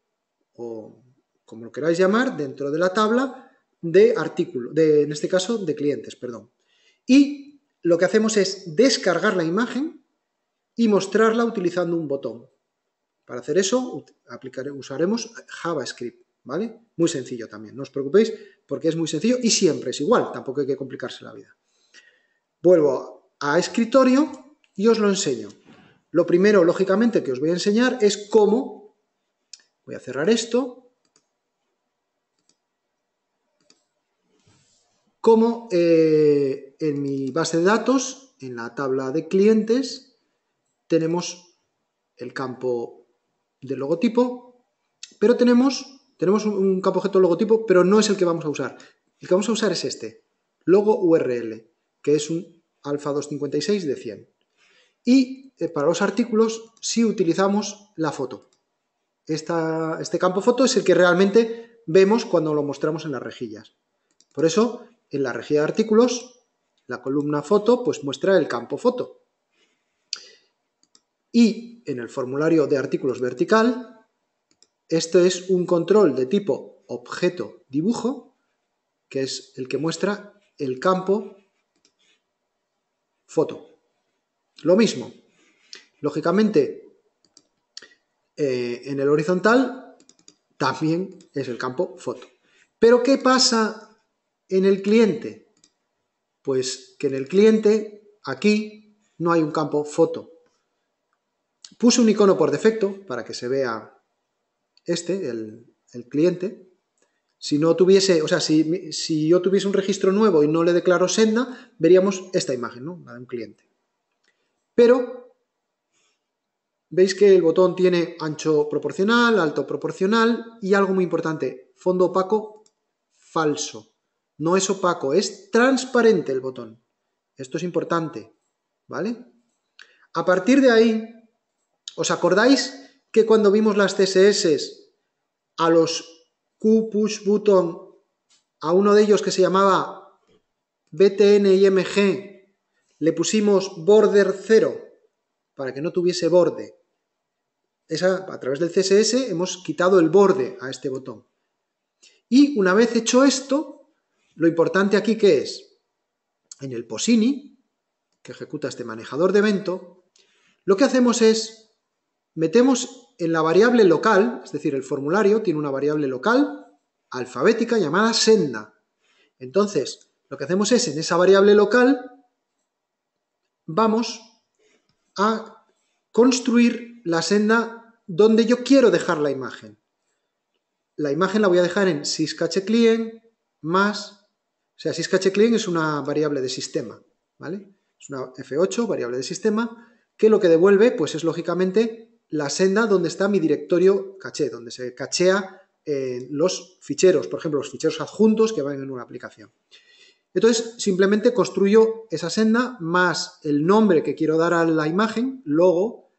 o como lo queráis llamar, dentro de la tabla de artículo, en este caso de clientes, perdón. Y lo que hacemos es descargar la imagen y mostrarla utilizando un botón. Para hacer eso usaremos JavaScript, ¿vale? Muy sencillo también, no os preocupéis porque es muy sencillo y siempre es igual, tampoco hay que complicarse la vida. Vuelvo a escritorio y os lo enseño. Lo primero, lógicamente, que os voy a enseñar es cómo, voy a cerrar esto, cómo en mi base de datos, en la tabla de clientes, tenemos el campo del logotipo, pero tenemos un campo objeto logotipo, pero no es el que vamos a usar. El que vamos a usar es este, logo URL, que es un alfa 256 de 100. Y para los artículos sí utilizamos la foto. Este campo foto es el que realmente vemos cuando lo mostramos en las rejillas. Por eso, en la rejilla de artículos, la columna foto pues muestra el campo foto. Y en el formulario de artículos vertical, este es un control de tipo objeto dibujo, que es el que muestra el campo foto. Lo mismo, lógicamente, en el horizontal también es el campo foto. Pero ¿qué pasa en el cliente? Pues que en el cliente, aquí, no hay un campo foto. Puse un icono por defecto para que se vea el cliente. Si no tuviese, o sea, si yo tuviese un registro nuevo y no le declaro senda, veríamos esta imagen, ¿no? La de un cliente. Pero veis que el botón tiene ancho proporcional, alto proporcional y algo muy importante, fondo opaco falso. No es opaco, es transparente el botón. Esto es importante, ¿vale? A partir de ahí, ¿os acordáis que cuando vimos las CSS a los QPushButton, a uno de ellos que se llamaba BTN-IMG, le pusimos border 0 para que no tuviese borde? A través del CSS hemos quitado el borde a este botón. Y una vez hecho esto, lo importante aquí ¿qué es? En el Posini, que ejecuta este manejador de evento, lo que hacemos es, metemos en la variable local, es decir, el formulario tiene una variable local alfabética llamada senda. Entonces, lo que hacemos es, en esa variable local, vamos a construir la senda donde yo quiero dejar la imagen. La imagen la voy a dejar en syscacheclient más, o sea, syscacheclient es una variable de sistema, ¿vale? Es una F8, variable de sistema, que lo que devuelve, pues es lógicamente la senda donde está mi directorio caché, donde se cachea los ficheros, por ejemplo, los ficheros adjuntos que van en una aplicación. Entonces, simplemente construyo esa senda más el nombre que quiero dar a la imagen, logo,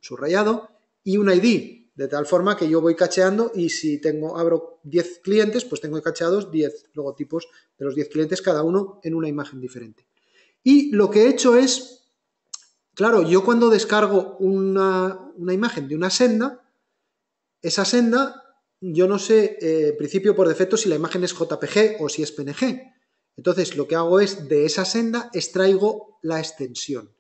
subrayado, y un ID, de tal forma que yo voy cacheando y si abro 10 clientes, pues tengo cacheados 10 logotipos de los 10 clientes, cada uno en una imagen diferente. Y lo que he hecho es, claro, yo cuando descargo una imagen de una senda, esa senda, yo no sé, en principio por defecto, si la imagen es JPG o si es PNG. Entonces, lo que hago es, de esa senda, extraigo la extensión.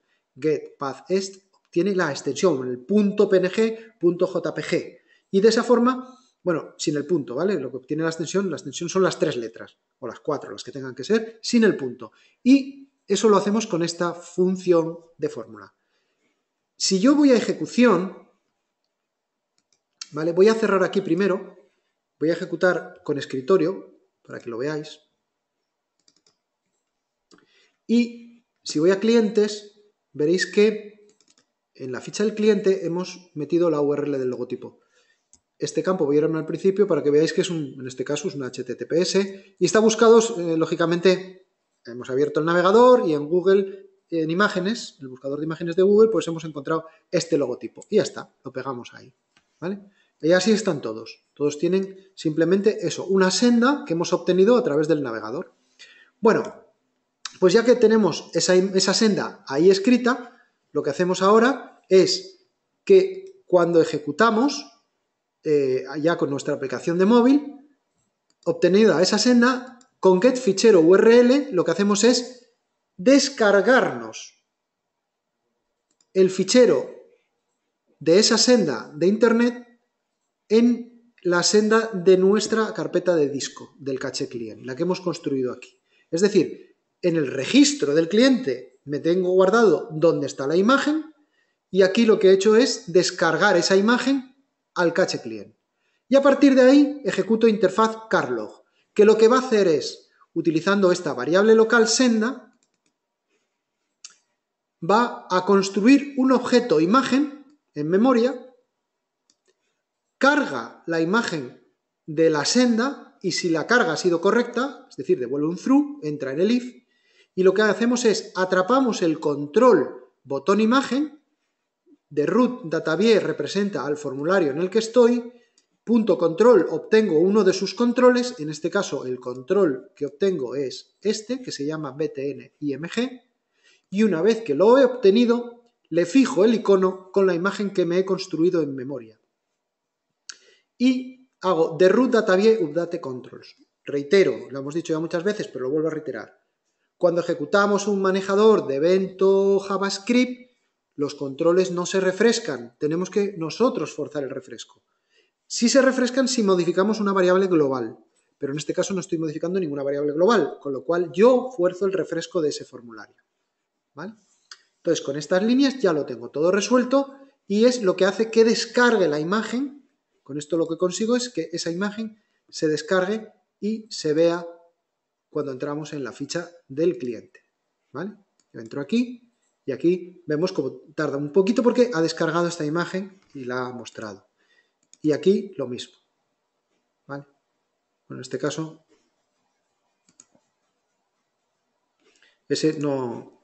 GetPathExt tiene la extensión, el .png, .jpg. Y de esa forma, bueno, sin el punto, ¿vale? Lo que obtiene la extensión son las 3 letras, o las 4, las que tengan que ser, sin el punto. Y eso lo hacemos con esta función de fórmula. Si yo voy a ejecución, ¿vale? Voy a cerrar aquí primero, voy a ejecutar con escritorio, para que lo veáis. Y si voy a clientes, veréis que en la ficha del cliente hemos metido la URL del logotipo. Este campo voy a irme al principio para que veáis que en este caso es un HTTPS y está buscado, lógicamente, hemos abierto el navegador y en Google, en imágenes, el buscador de imágenes de Google, pues hemos encontrado este logotipo. Y ya está, lo pegamos ahí, ¿vale? Y así están todos. Todos tienen simplemente eso, una senda que hemos obtenido a través del navegador. Bueno, pues ya que tenemos esa senda ahí escrita, lo que hacemos ahora es que cuando ejecutamos, ya con nuestra aplicación de móvil, obtenida esa senda, con getFicheroURL lo que hacemos es descargarnos el fichero de esa senda de internet en la senda de nuestra carpeta de disco del caché client, la que hemos construido aquí. Es decir, en el registro del cliente me tengo guardado dónde está la imagen y aquí lo que he hecho es descargar esa imagen al caché client. Y a partir de ahí ejecuto interfaz carlog, que lo que va a hacer es, utilizando esta variable local senda, va a construir un objeto imagen en memoria, carga la imagen de la senda y si la carga ha sido correcta, es decir, devuelve un true, entra en el if, y lo que hacemos es atrapamos el control botón imagen, de root DataView representa al formulario en el que estoy, punto control obtengo uno de sus controles, en este caso el control que obtengo es este, que se llama btn-img, y una vez que lo he obtenido, le fijo el icono con la imagen que me he construido en memoria. Y hago de root DataView update controls. Reitero, lo hemos dicho ya muchas veces, pero lo vuelvo a reiterar. Cuando ejecutamos un manejador de evento JavaScript, los controles no se refrescan, tenemos que nosotros forzar el refresco. Sí se refrescan si modificamos una variable global, pero en este caso no estoy modificando ninguna variable global, con lo cual yo fuerzo el refresco de ese formulario, ¿vale? Entonces, con estas líneas ya lo tengo todo resuelto y es lo que hace que descargue la imagen. Con esto lo que consigo es que esa imagen se descargue y se vea cuando entramos en la ficha del cliente, ¿vale? Yo entro aquí y aquí vemos cómo tarda un poquito porque ha descargado esta imagen y la ha mostrado. Y aquí lo mismo, ¿vale? Bueno, en este caso, ese no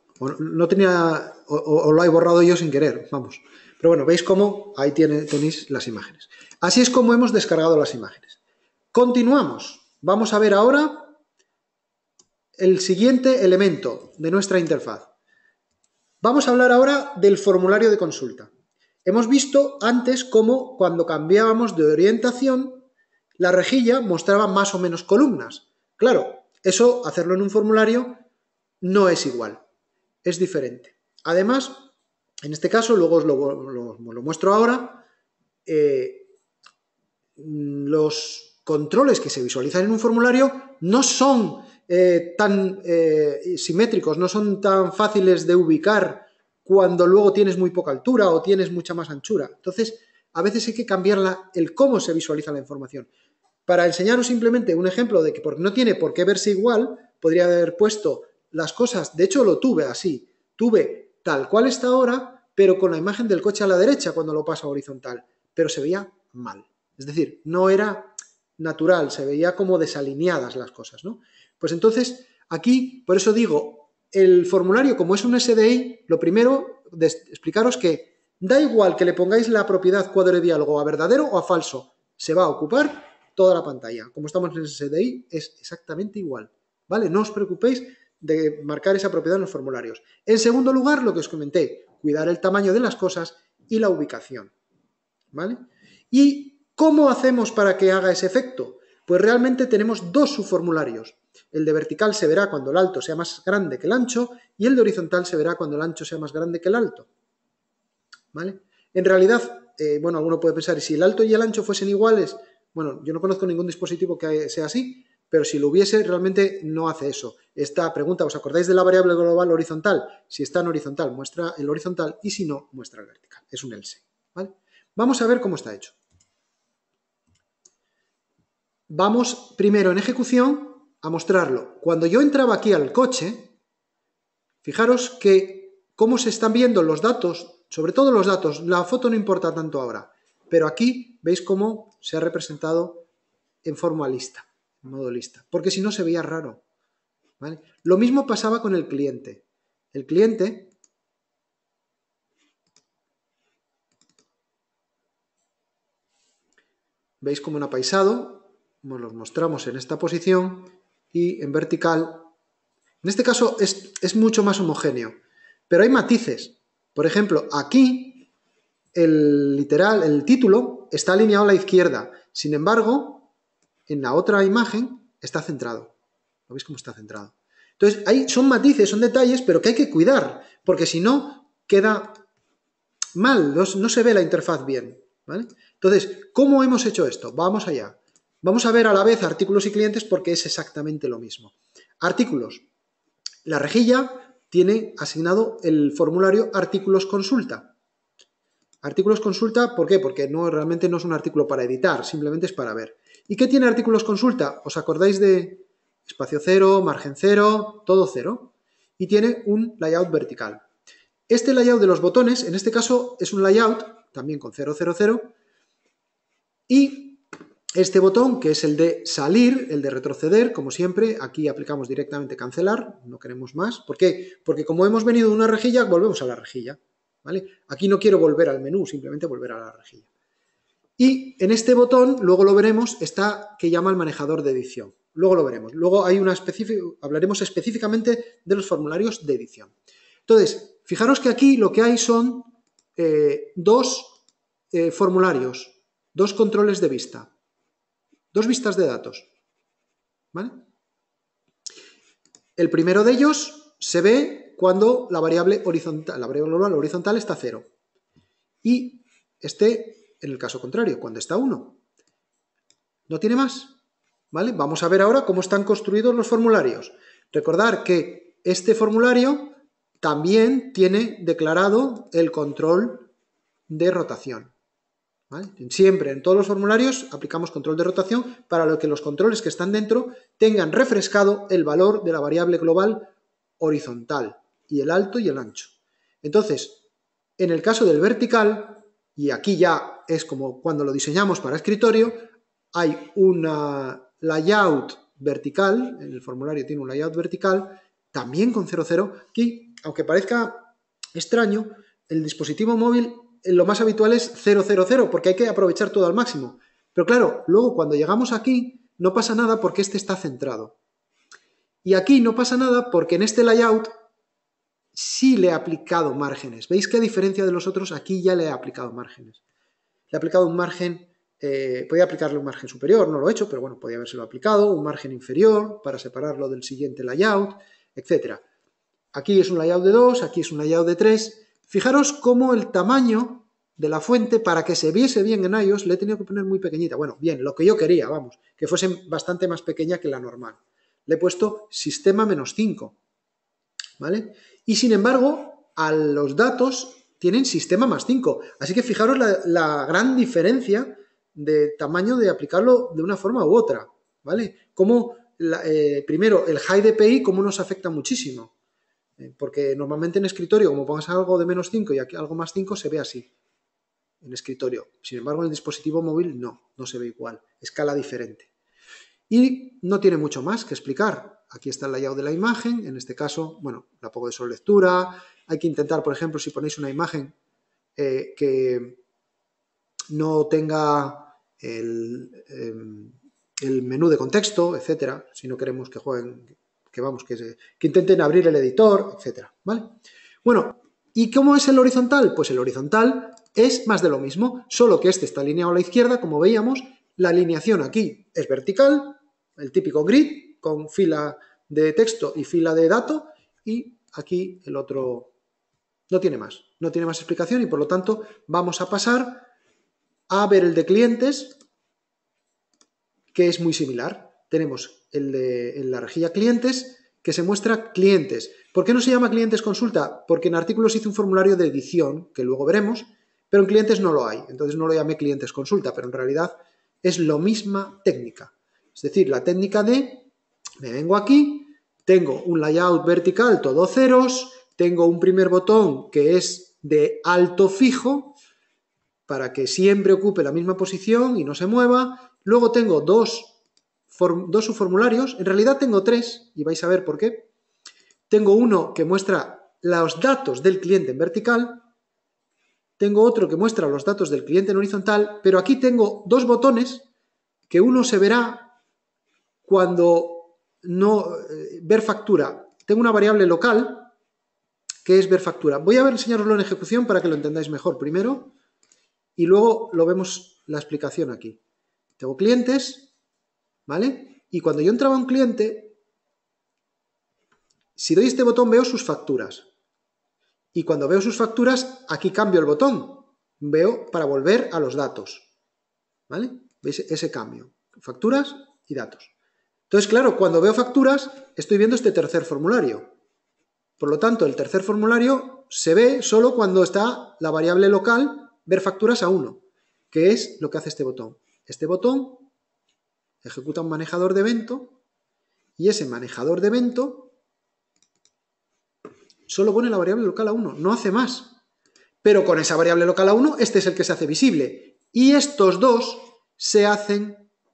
tenía, o lo he borrado yo sin querer, vamos. Pero bueno, veis cómo ahí tenéis las imágenes. Así es como hemos descargado las imágenes. Continuamos. Vamos a ver ahora el siguiente elemento de nuestra interfaz. Vamos a hablar ahora del formulario de consulta. Hemos visto antes cómo cuando cambiábamos de orientación, la rejilla mostraba más o menos columnas. Claro, eso, hacerlo en un formulario, no es igual, es diferente. Además, en este caso, luego os lo muestro ahora, los controles que se visualizan en un formulario no son tan simétricos, no son tan fáciles de ubicar cuando luego tienes muy poca altura o tienes mucha más anchura. Entonces, a veces hay que cambiar el cómo se visualiza la información. Para enseñaros simplemente un ejemplo de que no tiene por qué verse igual, podría haber puesto las cosas, de hecho lo tuve así, tuve tal cual está ahora, pero con la imagen del coche a la derecha cuando lo paso a horizontal, pero se veía mal. Es decir, no era natural, se veía como desalineadas las cosas, ¿no? Pues entonces, aquí, por eso digo, el formulario, como es un SDI, lo primero de explicaros que da igual que le pongáis la propiedad cuadro de diálogo a verdadero o a falso, se va a ocupar toda la pantalla. Como estamos en SDI, es exactamente igual, ¿vale? No os preocupéis de marcar esa propiedad en los formularios. En segundo lugar, lo que os comenté, cuidar el tamaño de las cosas y la ubicación, ¿vale? ¿Y cómo hacemos para que haga ese efecto? Pues realmente tenemos dos subformularios. El de vertical se verá cuando el alto sea más grande que el ancho y el de horizontal se verá cuando el ancho sea más grande que el alto, ¿vale? En realidad, bueno, alguno puede pensar, ¿y si el alto y el ancho fuesen iguales? Bueno, yo no conozco ningún dispositivo que sea así, pero si lo hubiese, realmente no hace eso. Esta pregunta, ¿os acordáis de la variable global horizontal? Si está en horizontal, muestra el horizontal y si no, muestra el vertical. Es un else, ¿vale? Vamos a ver cómo está hecho. Vamos primero en ejecución a mostrarlo. Cuando yo entraba aquí al coche, fijaros que cómo se están viendo los datos, sobre todo los datos, la foto no importa tanto ahora, pero aquí veis cómo se ha representado en forma lista, en modo lista, porque si no se veía raro, ¿vale? Lo mismo pasaba con el cliente. El cliente, veis cómo en apaisado, como los mostramos en esta posición, y en vertical. En este caso es mucho más homogéneo, pero hay matices. Por ejemplo, aquí el título está alineado a la izquierda. Sin embargo, en la otra imagen está centrado. ¿Lo veis cómo está centrado? Entonces, ahí son matices, son detalles, pero que hay que cuidar, porque si no, queda mal, no se ve la interfaz bien, ¿vale? Entonces, ¿cómo hemos hecho esto? Vamos allá. Vamos a ver a la vez artículos y clientes porque es exactamente lo mismo. Artículos. La rejilla tiene asignado el formulario artículos consulta. Artículos consulta, ¿por qué? Porque realmente no es un artículo para editar, simplemente es para ver. ¿Y qué tiene artículos consulta? ¿Os acordáis de espacio cero, margen cero, todo cero? Y tiene un layout vertical. Este layout de los botones, en este caso, es un layout, también con 000, y este botón, que es el de salir, el de retroceder, como siempre, aquí aplicamos directamente cancelar, no queremos más. ¿Por qué? Porque como hemos venido de una rejilla, volvemos a la rejilla, ¿vale? Aquí no quiero volver al menú, simplemente volver a la rejilla. Y en este botón, luego lo veremos, está que llama el manejador de edición. Luego lo veremos. Luego hay hablaremos específicamente de los formularios de edición. Entonces, fijaros que aquí lo que hay son dos formularios, dos controles de vista. Dos vistas de datos, ¿vale? El primero de ellos se ve cuando la variable global horizontal está 0. Y en el caso contrario, cuando está 1. No tiene más, ¿vale? Vamos a ver ahora cómo están construidos los formularios. Recordar que este formulario también tiene declarado el control de rotación. ¿Vale? Siempre en todos los formularios aplicamos control de rotación para que los controles que están dentro tengan refrescado el valor de la variable global horizontal y el alto y el ancho. Entonces, en el caso del vertical, y aquí ya es como cuando lo diseñamos para escritorio, hay una layout vertical, en el formulario tiene un layout vertical, también con 00, que aunque parezca extraño, el dispositivo móvil lo más habitual es 000, porque hay que aprovechar todo al máximo. Pero claro, luego cuando llegamos aquí no pasa nada porque este está centrado. Y aquí no pasa nada porque en este layout sí le he aplicado márgenes. ¿Veis que a diferencia de los otros aquí ya le he aplicado márgenes? Le he aplicado un margen, podía aplicarle un margen superior, no lo he hecho, pero bueno, podía habérselo aplicado, un margen inferior para separarlo del siguiente layout, etc. Aquí es un layout de 2, aquí es un layout de 3. Fijaros cómo el tamaño de la fuente, para que se viese bien en iOS, le he tenido que poner muy pequeñita. Bueno, bien, lo que yo quería, vamos, que fuese bastante más pequeña que la normal. Le he puesto sistema -5, ¿vale? Y sin embargo, a los datos tienen sistema +5. Así que fijaros la gran diferencia de tamaño de aplicarlo de una forma u otra, ¿vale? Como primero, el high DPI, cómo nos afecta muchísimo. Porque normalmente en escritorio, como pongas algo de -5 y aquí algo +5, se ve así. En escritorio. Sin embargo, en el dispositivo móvil no se ve igual. Escala diferente. Y no tiene mucho más que explicar. Aquí está el layout de la imagen. En este caso, bueno, la pongo de solo lectura. Hay que intentar, por ejemplo, si ponéis una imagen que no tenga el menú de contexto, etcétera, si no queremos que jueguen, que intenten abrir el editor, etcétera, ¿vale? Bueno, ¿y cómo es el horizontal? Pues el horizontal es más de lo mismo, solo que este está alineado a la izquierda, como veíamos. La alineación aquí es vertical, el típico grid, con fila de texto y fila de dato, y aquí el otro no tiene más explicación, y por lo tanto vamos a pasar a ver el de clientes, que es muy similar. Tenemos en la rejilla clientes, que se muestra clientes. ¿Por qué no se llama clientes consulta? Porque en artículos hice un formulario de edición, que luego veremos, pero en clientes no lo hay. Entonces no lo llamé clientes consulta, pero en realidad es la misma técnica. Es decir, la técnica de, me vengo aquí, tengo un layout vertical todo ceros, tengo un primer botón que es de alto fijo, para que siempre ocupe la misma posición y no se mueva. Luego tengo dos subformularios, en realidad tengo 3, y vais a ver por qué. Tengo uno que muestra los datos del cliente en vertical, tengo otro que muestra los datos del cliente en horizontal, pero aquí tengo 2 botones que uno se verá cuando no ver factura. Tengo una variable local que es ver factura. Voy a enseñaroslo en ejecución para que lo entendáis mejor primero y luego lo vemos la explicación aquí. Tengo clientes, ¿vale? Y cuando yo entraba a un cliente, si doy este botón veo sus facturas. Y cuando veo sus facturas, aquí cambio el botón. Veo para volver a los datos. ¿Vale? ¿Veis ese cambio? Facturas y datos. Entonces, claro, cuando veo facturas, estoy viendo este tercer formulario. Por lo tanto, el tercer formulario se ve solo cuando está la variable local ver facturas a 1, que es lo que hace este botón. Este botón ejecuta un manejador de evento y ese manejador de evento solo pone la variable local a 1, no hace más. Pero con esa variable local a 1, este es el que se hace visible. Y estos dos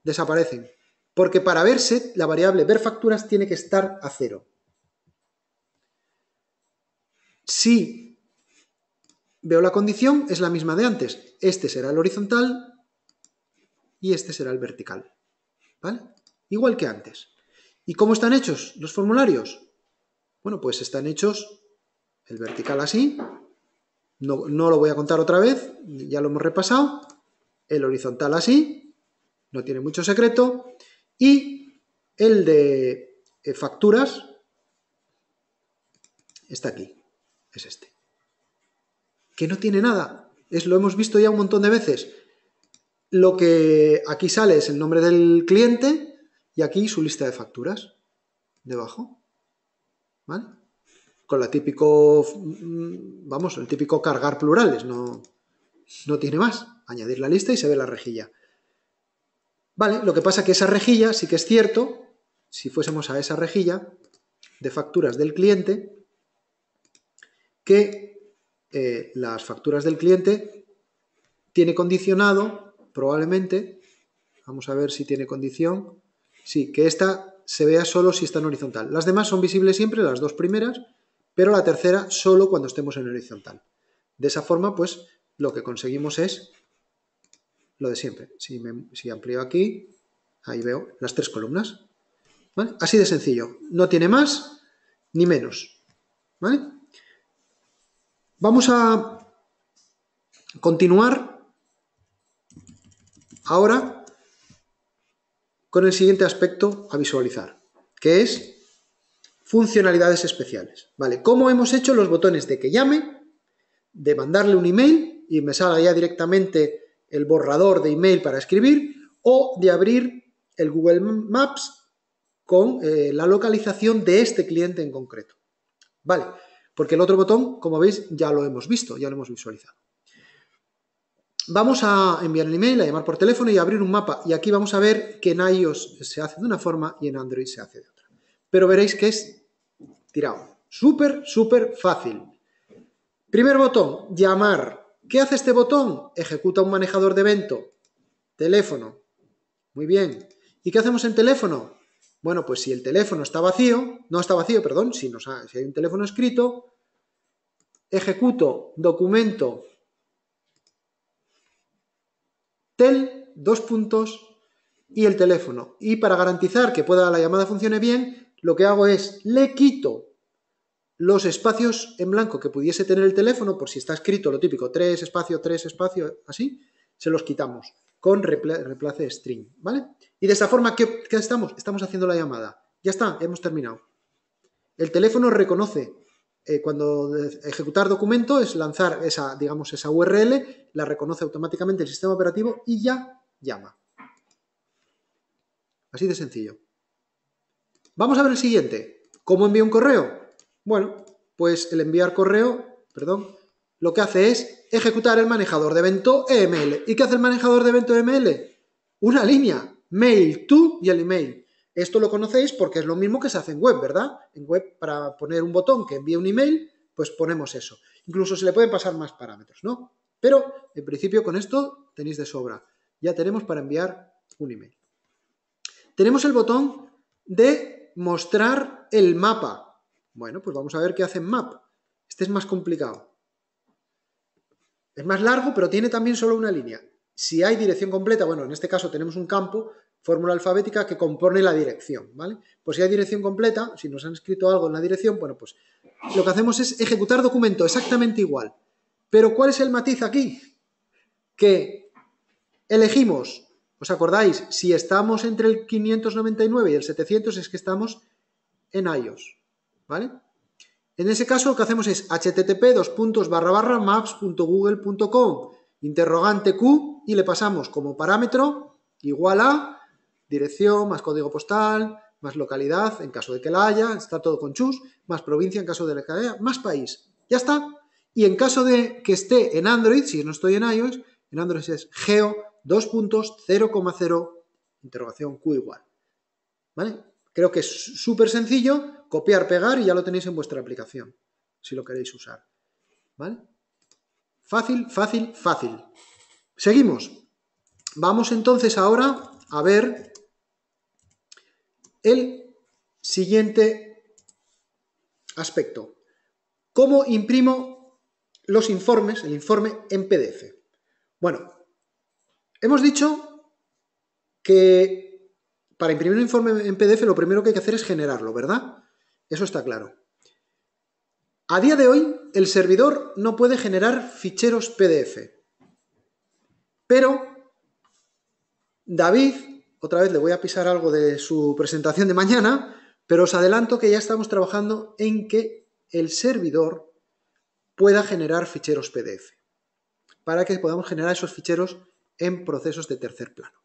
desaparecen. Porque para verse, la variable ver facturas tiene que estar a 0. Si veo la condición, es la misma de antes. Este será el horizontal y este será el vertical. ¿Vale? Igual que antes. ¿Y cómo están hechos los formularios? Bueno, pues están hechos el vertical así. No lo voy a contar otra vez, ya lo hemos repasado. El horizontal así, no tiene mucho secreto. Y el de facturas está aquí, es este. Que no tiene nada, lo hemos visto ya un montón de veces. Lo que aquí sale es el nombre del cliente y aquí su lista de facturas debajo, ¿vale? Con la típico, vamos, el típico cargar plurales, no tiene más. Añadir la lista y se ve la rejilla. Vale, lo que pasa es que esa rejilla sí que es cierto, si fuésemos a esa rejilla de facturas del cliente, que las facturas del cliente tiene condicionado, probablemente, vamos a ver si tiene condición, sí, que esta se vea solo si está en horizontal. Las demás son visibles siempre, las 2 primeras, pero la tercera solo cuando estemos en horizontal. De esa forma, pues, lo que conseguimos es lo de siempre. Si amplío aquí, ahí veo las 3 columnas. ¿Vale? Así de sencillo. No tiene más ni menos. ¿Vale? Vamos a continuar ahora con el siguiente aspecto a visualizar, que es funcionalidades especiales. ¿Vale? ¿Cómo hemos hecho los botones de que llame, de mandarle un email y me salga ya directamente el borrador de email para escribir, o de abrir el Google Maps con la localización de este cliente en concreto? Vale, porque el otro botón, como veis, ya lo hemos visto, ya lo hemos visualizado. Vamos a enviar el email, a llamar por teléfono y a abrir un mapa. Y aquí vamos a ver que en iOS se hace de una forma y en Android se hace de otra. Pero veréis que es tirado. Súper, súper fácil. Primer botón, llamar. ¿Qué hace este botón? Ejecuta un manejador de evento. Teléfono. Muy bien. ¿Y qué hacemos en teléfono? Bueno, pues si el teléfono está vacío, no está vacío, perdón, si hay un teléfono escrito, ejecuto documento tel, y el teléfono. Y para garantizar que la llamada funcione bien, lo que hago es, le quito los espacios en blanco que pudiese tener el teléfono, por si está escrito lo típico, 3 espacio, así, se los quitamos con replace string, ¿vale? Y de esta forma, ¿qué estamos? Estamos haciendo la llamada. Ya está, hemos terminado. El teléfono reconoce, cuando ejecutar documento es lanzar esa URL, la reconoce automáticamente el sistema operativo y ya llama. Así de sencillo. Vamos a ver el siguiente. ¿Cómo envío un correo? Bueno, pues el enviar correo, lo que hace es ejecutar el manejador de evento EML. ¿Y qué hace el manejador de evento EML? Una línea, mail to y el email. Esto lo conocéis porque es lo mismo que se hace en web, ¿verdad? En web, para poner un botón que envíe un email, pues ponemos eso. Incluso se le pueden pasar más parámetros, ¿no? Pero, en principio, con esto tenéis de sobra. Ya tenemos para enviar un email. Tenemos el botón de mostrar el mapa. Bueno, pues vamos a ver qué hace en map. Este es más complicado. Es más largo, pero tiene también solo una línea. Si hay dirección completa, bueno, en este caso tenemos un campo, fórmula alfabética que compone la dirección, ¿vale? Pues si hay dirección completa, si nos han escrito algo en la dirección, bueno, pues lo que hacemos es ejecutar documento exactamente igual. Pero ¿cuál es el matiz aquí? Que elegimos, ¿os acordáis? Si estamos entre el 599 y el 700 es que estamos en iOS, ¿vale? En ese caso lo que hacemos es http://maps.google.com interrogante Q y le pasamos como parámetro igual a dirección más código postal más localidad en caso de que la haya, está todo con chus, más provincia en caso de que la haya, más país. Ya está. Y en caso de que esté en Android, si no estoy en iOS, en Android es geo 2.0,0 interrogación Q igual. ¿Vale? Creo que es súper sencillo, copiar, pegar y ya lo tenéis en vuestra aplicación, si lo queréis usar. ¿Vale? Fácil, fácil, fácil. Seguimos. Vamos entonces ahora a ver el siguiente aspecto. ¿Cómo imprimo los informes, el informe en PDF? Bueno, hemos dicho que para imprimir un informe en PDF lo primero que hay que hacer es generarlo, ¿verdad? Eso está claro. A día de hoy, el servidor no puede generar ficheros PDF. Pero David, otra vez le voy a pisar algo de su presentación de mañana, pero os adelanto que ya estamos trabajando en que el servidor pueda generar ficheros PDF, para que podamos generar esos ficheros en procesos de tercer plano,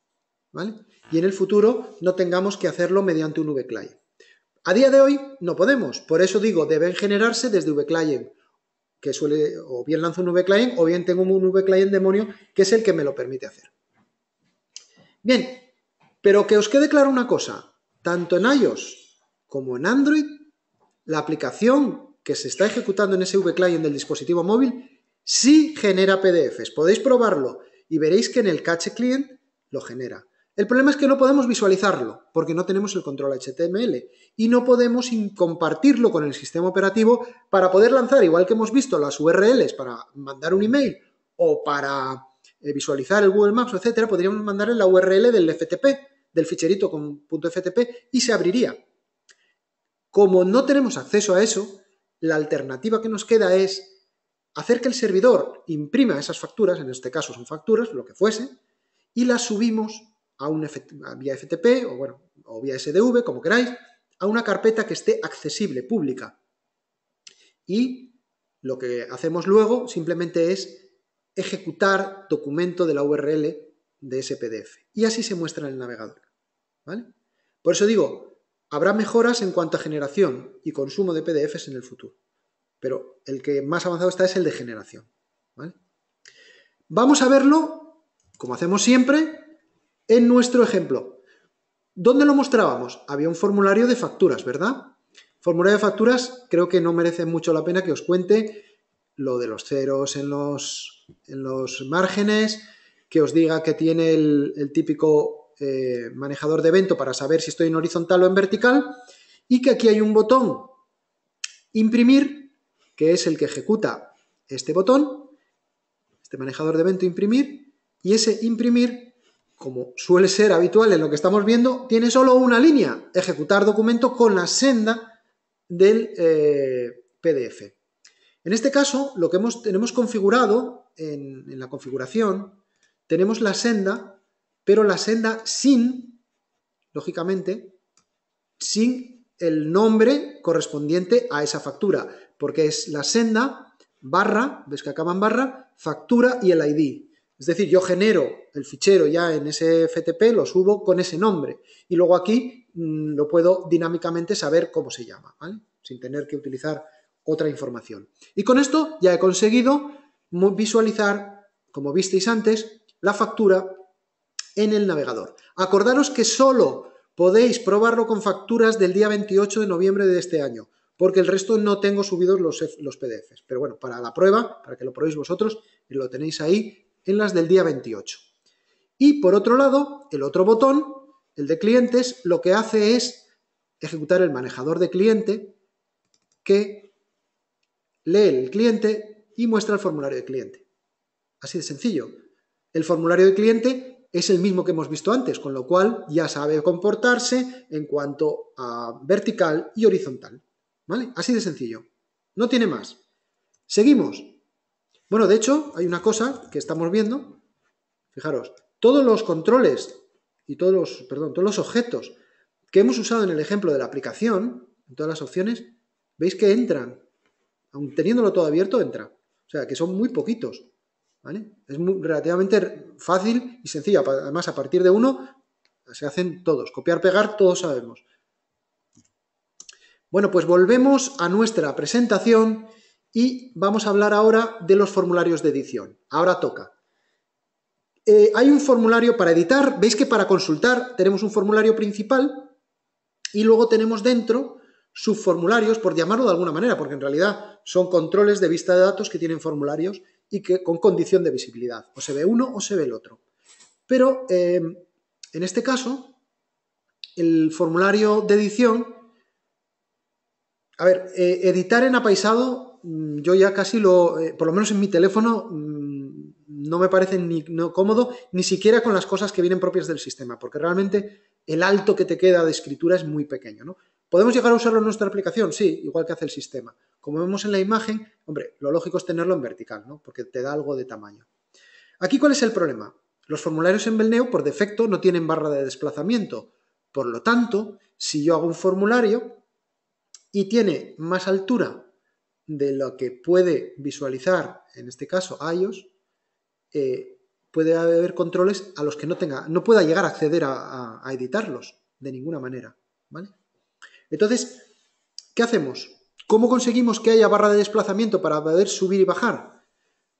¿vale? Y en el futuro no tengamos que hacerlo mediante un VClient. A día de hoy no podemos, por eso digo, deben generarse desde VClient, que suele, o bien lanzo un VClient, o bien tengo un VClient demonio, que es el que me lo permite hacer. Bien, pero que os quede claro una cosa, tanto en iOS como en Android, la aplicación que se está ejecutando en ese VClient del dispositivo móvil sí genera PDFs. Podéis probarlo y veréis que en el cache client lo genera. El problema es que no podemos visualizarlo porque no tenemos el control HTML y no podemos compartirlo con el sistema operativo para poder lanzar, igual que hemos visto las URLs para mandar un email o para visualizar el Google Maps, etcétera, podríamos mandarle la URL del FTP, del ficherito con .ftp y se abriría. Como no tenemos acceso a eso, la alternativa que nos queda es hacer que el servidor imprima esas facturas, en este caso son facturas, lo que fuese, y las subimos vía FTP o vía SDV, como queráis, a una carpeta que esté accesible, pública. Y lo que hacemos luego simplemente es ejecutar documento de la URL de ese PDF. Y así se muestra en el navegador, ¿vale? Por eso digo, habrá mejoras en cuanto a generación y consumo de PDFs en el futuro. pero el que más avanzado está es el de generación, ¿vale? Vamos a verlo, como hacemos siempre, en nuestro ejemplo. ¿Dónde lo mostrábamos? Había un formulario de facturas, ¿verdad? Formulario de facturas, creo que no merece mucho la pena que os cuente lo de los ceros en los márgenes, que os diga que tiene el típico manejador de evento para saber si estoy en horizontal o en vertical, y que aquí hay un botón imprimir, que es el que ejecuta este botón, este manejador de evento imprimir, y ese imprimir, como suele ser habitual en lo que estamos viendo, tiene solo una línea, ejecutar documento con la senda del PDF. En este caso, lo que tenemos configurado en la configuración, tenemos la senda, pero la senda sin, lógicamente, sin el nombre correspondiente a esa factura, porque es la senda barra, ves que acaba en barra, factura y el ID. Es decir, yo genero el fichero ya en ese FTP, lo subo con ese nombre y luego aquí lo puedo dinámicamente saber cómo se llama, ¿vale? Sin tener que utilizar otra información. Y con esto ya he conseguido visualizar, como visteis antes, la factura en el navegador. Acordaros que solo podéis probarlo con facturas del día 28 de noviembre de este año, porque el resto no tengo subidos los PDFs. Pero bueno, para la prueba, para que lo probéis vosotros, lo tenéis ahí en las del día 28. Y por otro lado, el otro botón, el de clientes, lo que hace es ejecutar el manejador de cliente que lee el cliente y muestra el formulario de cliente. Así de sencillo. El formulario de cliente es el mismo que hemos visto antes, con lo cual ya sabe comportarse en cuanto a vertical y horizontal, ¿vale? Así de sencillo. No tiene más. Seguimos. Bueno, de hecho, hay una cosa que estamos viendo. Fijaros, todos los controles y todos los objetos que hemos usado en el ejemplo de la aplicación, en todas las opciones, veis que entran. Aun teniéndolo todo abierto, entra. O sea, que son muy poquitos, ¿vale? Es relativamente fácil y sencillo. Además, a partir de uno se hacen todos. Copiar, pegar, todos sabemos. Bueno, pues volvemos a nuestra presentación y vamos a hablar ahora de los formularios de edición. Ahora toca. Hay un formulario para editar. Veis que para consultar tenemos un formulario principal y luego tenemos dentro subformularios, por llamarlo de alguna manera, porque en realidad son controles de vista de datos que tienen formularios y que con condición de visibilidad. O se ve uno o se ve el otro. Pero en este caso, el formulario de edición, a ver, editar en apaisado, yo ya casi por lo menos en mi teléfono, no me parece no cómodo, ni siquiera con las cosas que vienen propias del sistema, porque realmente el alto que te queda de escritura es muy pequeño, ¿no? ¿Podemos llegar a usarlo en nuestra aplicación? Sí, igual que hace el sistema. Como vemos en la imagen, hombre, lo lógico es tenerlo en vertical, ¿no? Porque te da algo de tamaño. Aquí, ¿cuál es el problema? Los formularios en Belneo, por defecto, no tienen barra de desplazamiento. Por lo tanto, si yo hago un formulario y tiene más altura de lo que puede visualizar, en este caso, iOS, puede haber controles a los que no pueda llegar a acceder a editarlos de ninguna manera, ¿vale? Entonces, ¿qué hacemos? ¿Cómo conseguimos que haya barra de desplazamiento para poder subir y bajar?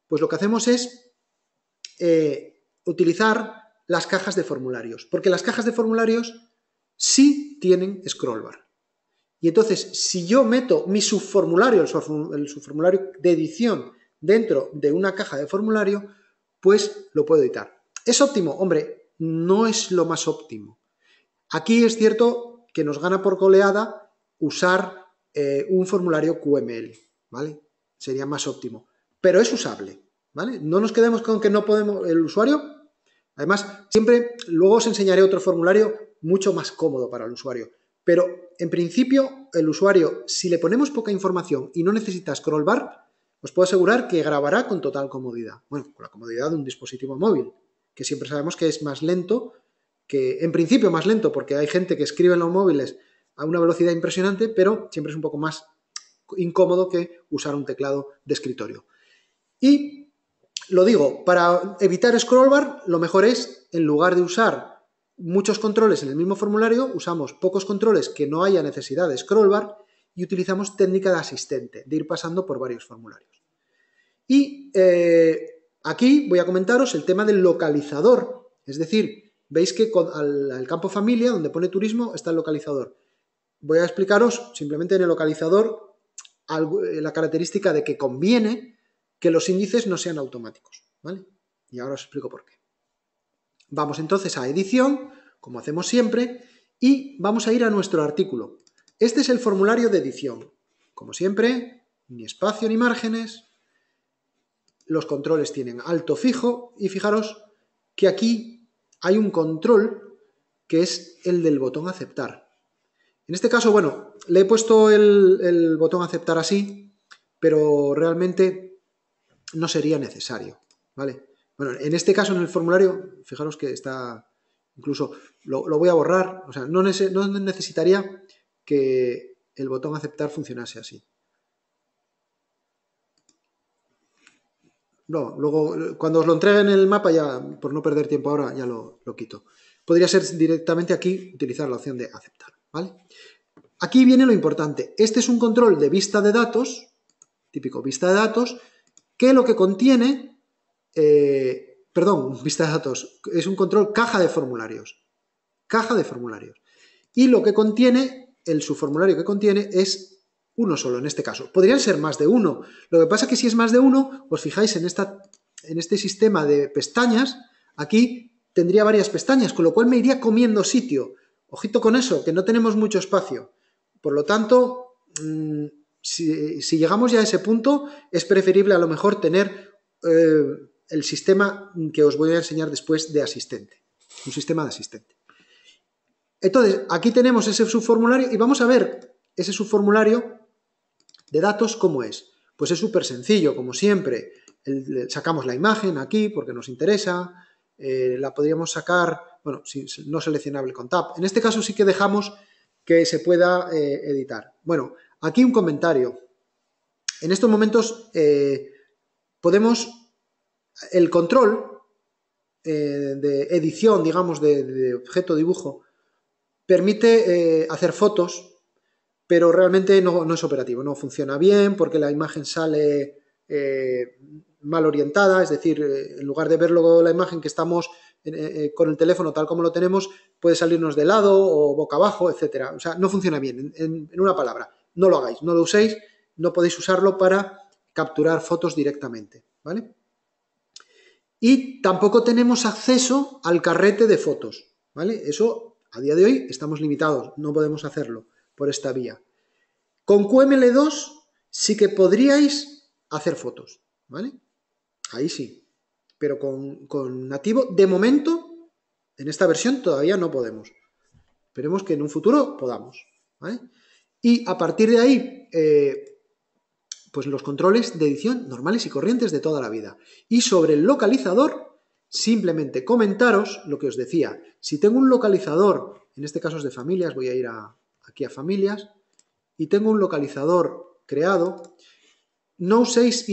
Pues lo que hacemos es utilizar las cajas de formularios, porque las cajas de formularios sí tienen scroll bar. Y entonces, si yo meto mi subformulario, el subformulario de edición, dentro de una caja de formulario, pues lo puedo editar. ¿Es óptimo? Hombre, no es lo más óptimo. Aquí es cierto que nos gana por goleada usar un formulario QML, ¿vale? Sería más óptimo, pero es usable, ¿vale? No nos quedemos con que no podemos, el usuario, además, siempre, luego os enseñaré otro formulario mucho más cómodo para el usuario, pero en principio el usuario, si le ponemos poca información y no necesita scroll bar, os puedo asegurar que grabará con total comodidad, bueno, con la comodidad de un dispositivo móvil, que siempre sabemos que es más lento, que en principio más lento porque hay gente que escribe en los móviles a una velocidad impresionante, pero siempre es un poco más incómodo que usar un teclado de escritorio. Y lo digo, para evitar scroll bar, lo mejor es, en lugar de usar muchos controles en el mismo formulario, usamos pocos controles que no haya necesidad de scroll bar y utilizamos técnica de asistente, de ir pasando por varios formularios. Y aquí voy a comentaros el tema del localizador, es decir, veis que al campo familia, donde pone turismo, está el localizador. Voy a explicaros simplemente en el localizador la característica de que conviene que los índices no sean automáticos, ¿vale? Y ahora os explico por qué. Vamos entonces a edición, como hacemos siempre, y vamos a ir a nuestro artículo. Este es el formulario de edición. Como siempre, ni espacio ni márgenes. Los controles tienen alto fijo y fijaros que aquí hay un control que es el del botón aceptar. En este caso, bueno, le he puesto el botón aceptar así, pero realmente no sería necesario, ¿vale? Bueno, en este caso, en el formulario, fijaros que está, incluso lo voy a borrar, o sea, no necesitaría que el botón aceptar funcionase así. No, luego, cuando os lo entreguen en el mapa, ya, por no perder tiempo ahora, ya lo quito. Podría ser directamente aquí, utilizar la opción de aceptar, ¿vale? Aquí viene lo importante. Este es un control de vista de datos, típico vista de datos, que lo que contiene, vista de datos, es un control caja de formularios. Caja de formularios. Y lo que contiene, el subformulario que contiene es uno solo en este caso. Podrían ser más de uno. Lo que pasa es que si es más de uno, os fijáis en este sistema de pestañas, aquí tendría varias pestañas, con lo cual me iría comiendo sitio. Ojito con eso, que no tenemos mucho espacio. Por lo tanto, si llegamos ya a ese punto, es preferible a lo mejor tener el sistema que os voy a enseñar después de asistente. Un sistema de asistente. Entonces, aquí tenemos ese subformulario y vamos a ver ese subformulario de datos cómo es. Pues es súper sencillo, como siempre. Sacamos la imagen aquí porque nos interesa. La podríamos sacar, bueno, no seleccionable con Tab. En este caso sí que dejamos que se pueda editar. Bueno, aquí un comentario. En estos momentos el control de edición, digamos, de objeto dibujo, permite hacer fotos, pero realmente no es operativo, no funciona bien porque la imagen sale mal orientada, es decir, en lugar de ver luego la imagen que estamos con el teléfono tal como lo tenemos, puede salirnos de lado o boca abajo, etcétera. O sea, no funciona bien. En una palabra, no lo hagáis, no lo uséis, no podéis usarlo para capturar fotos directamente, ¿vale? Y tampoco tenemos acceso al carrete de fotos, ¿vale? Eso, a día de hoy, estamos limitados, no podemos hacerlo por esta vía. Con QML2 sí que podríais hacer fotos, ¿vale? Ahí sí. Pero con nativo, de momento, en esta versión todavía no podemos. Esperemos que en un futuro podamos, ¿vale? Y a partir de ahí, pues los controles de edición normales y corrientes de toda la vida. Y sobre el localizador, simplemente comentaros lo que os decía. Si tengo un localizador, en este caso es de familias, voy a ir aquí a familias, y tengo un localizador creado, no uséis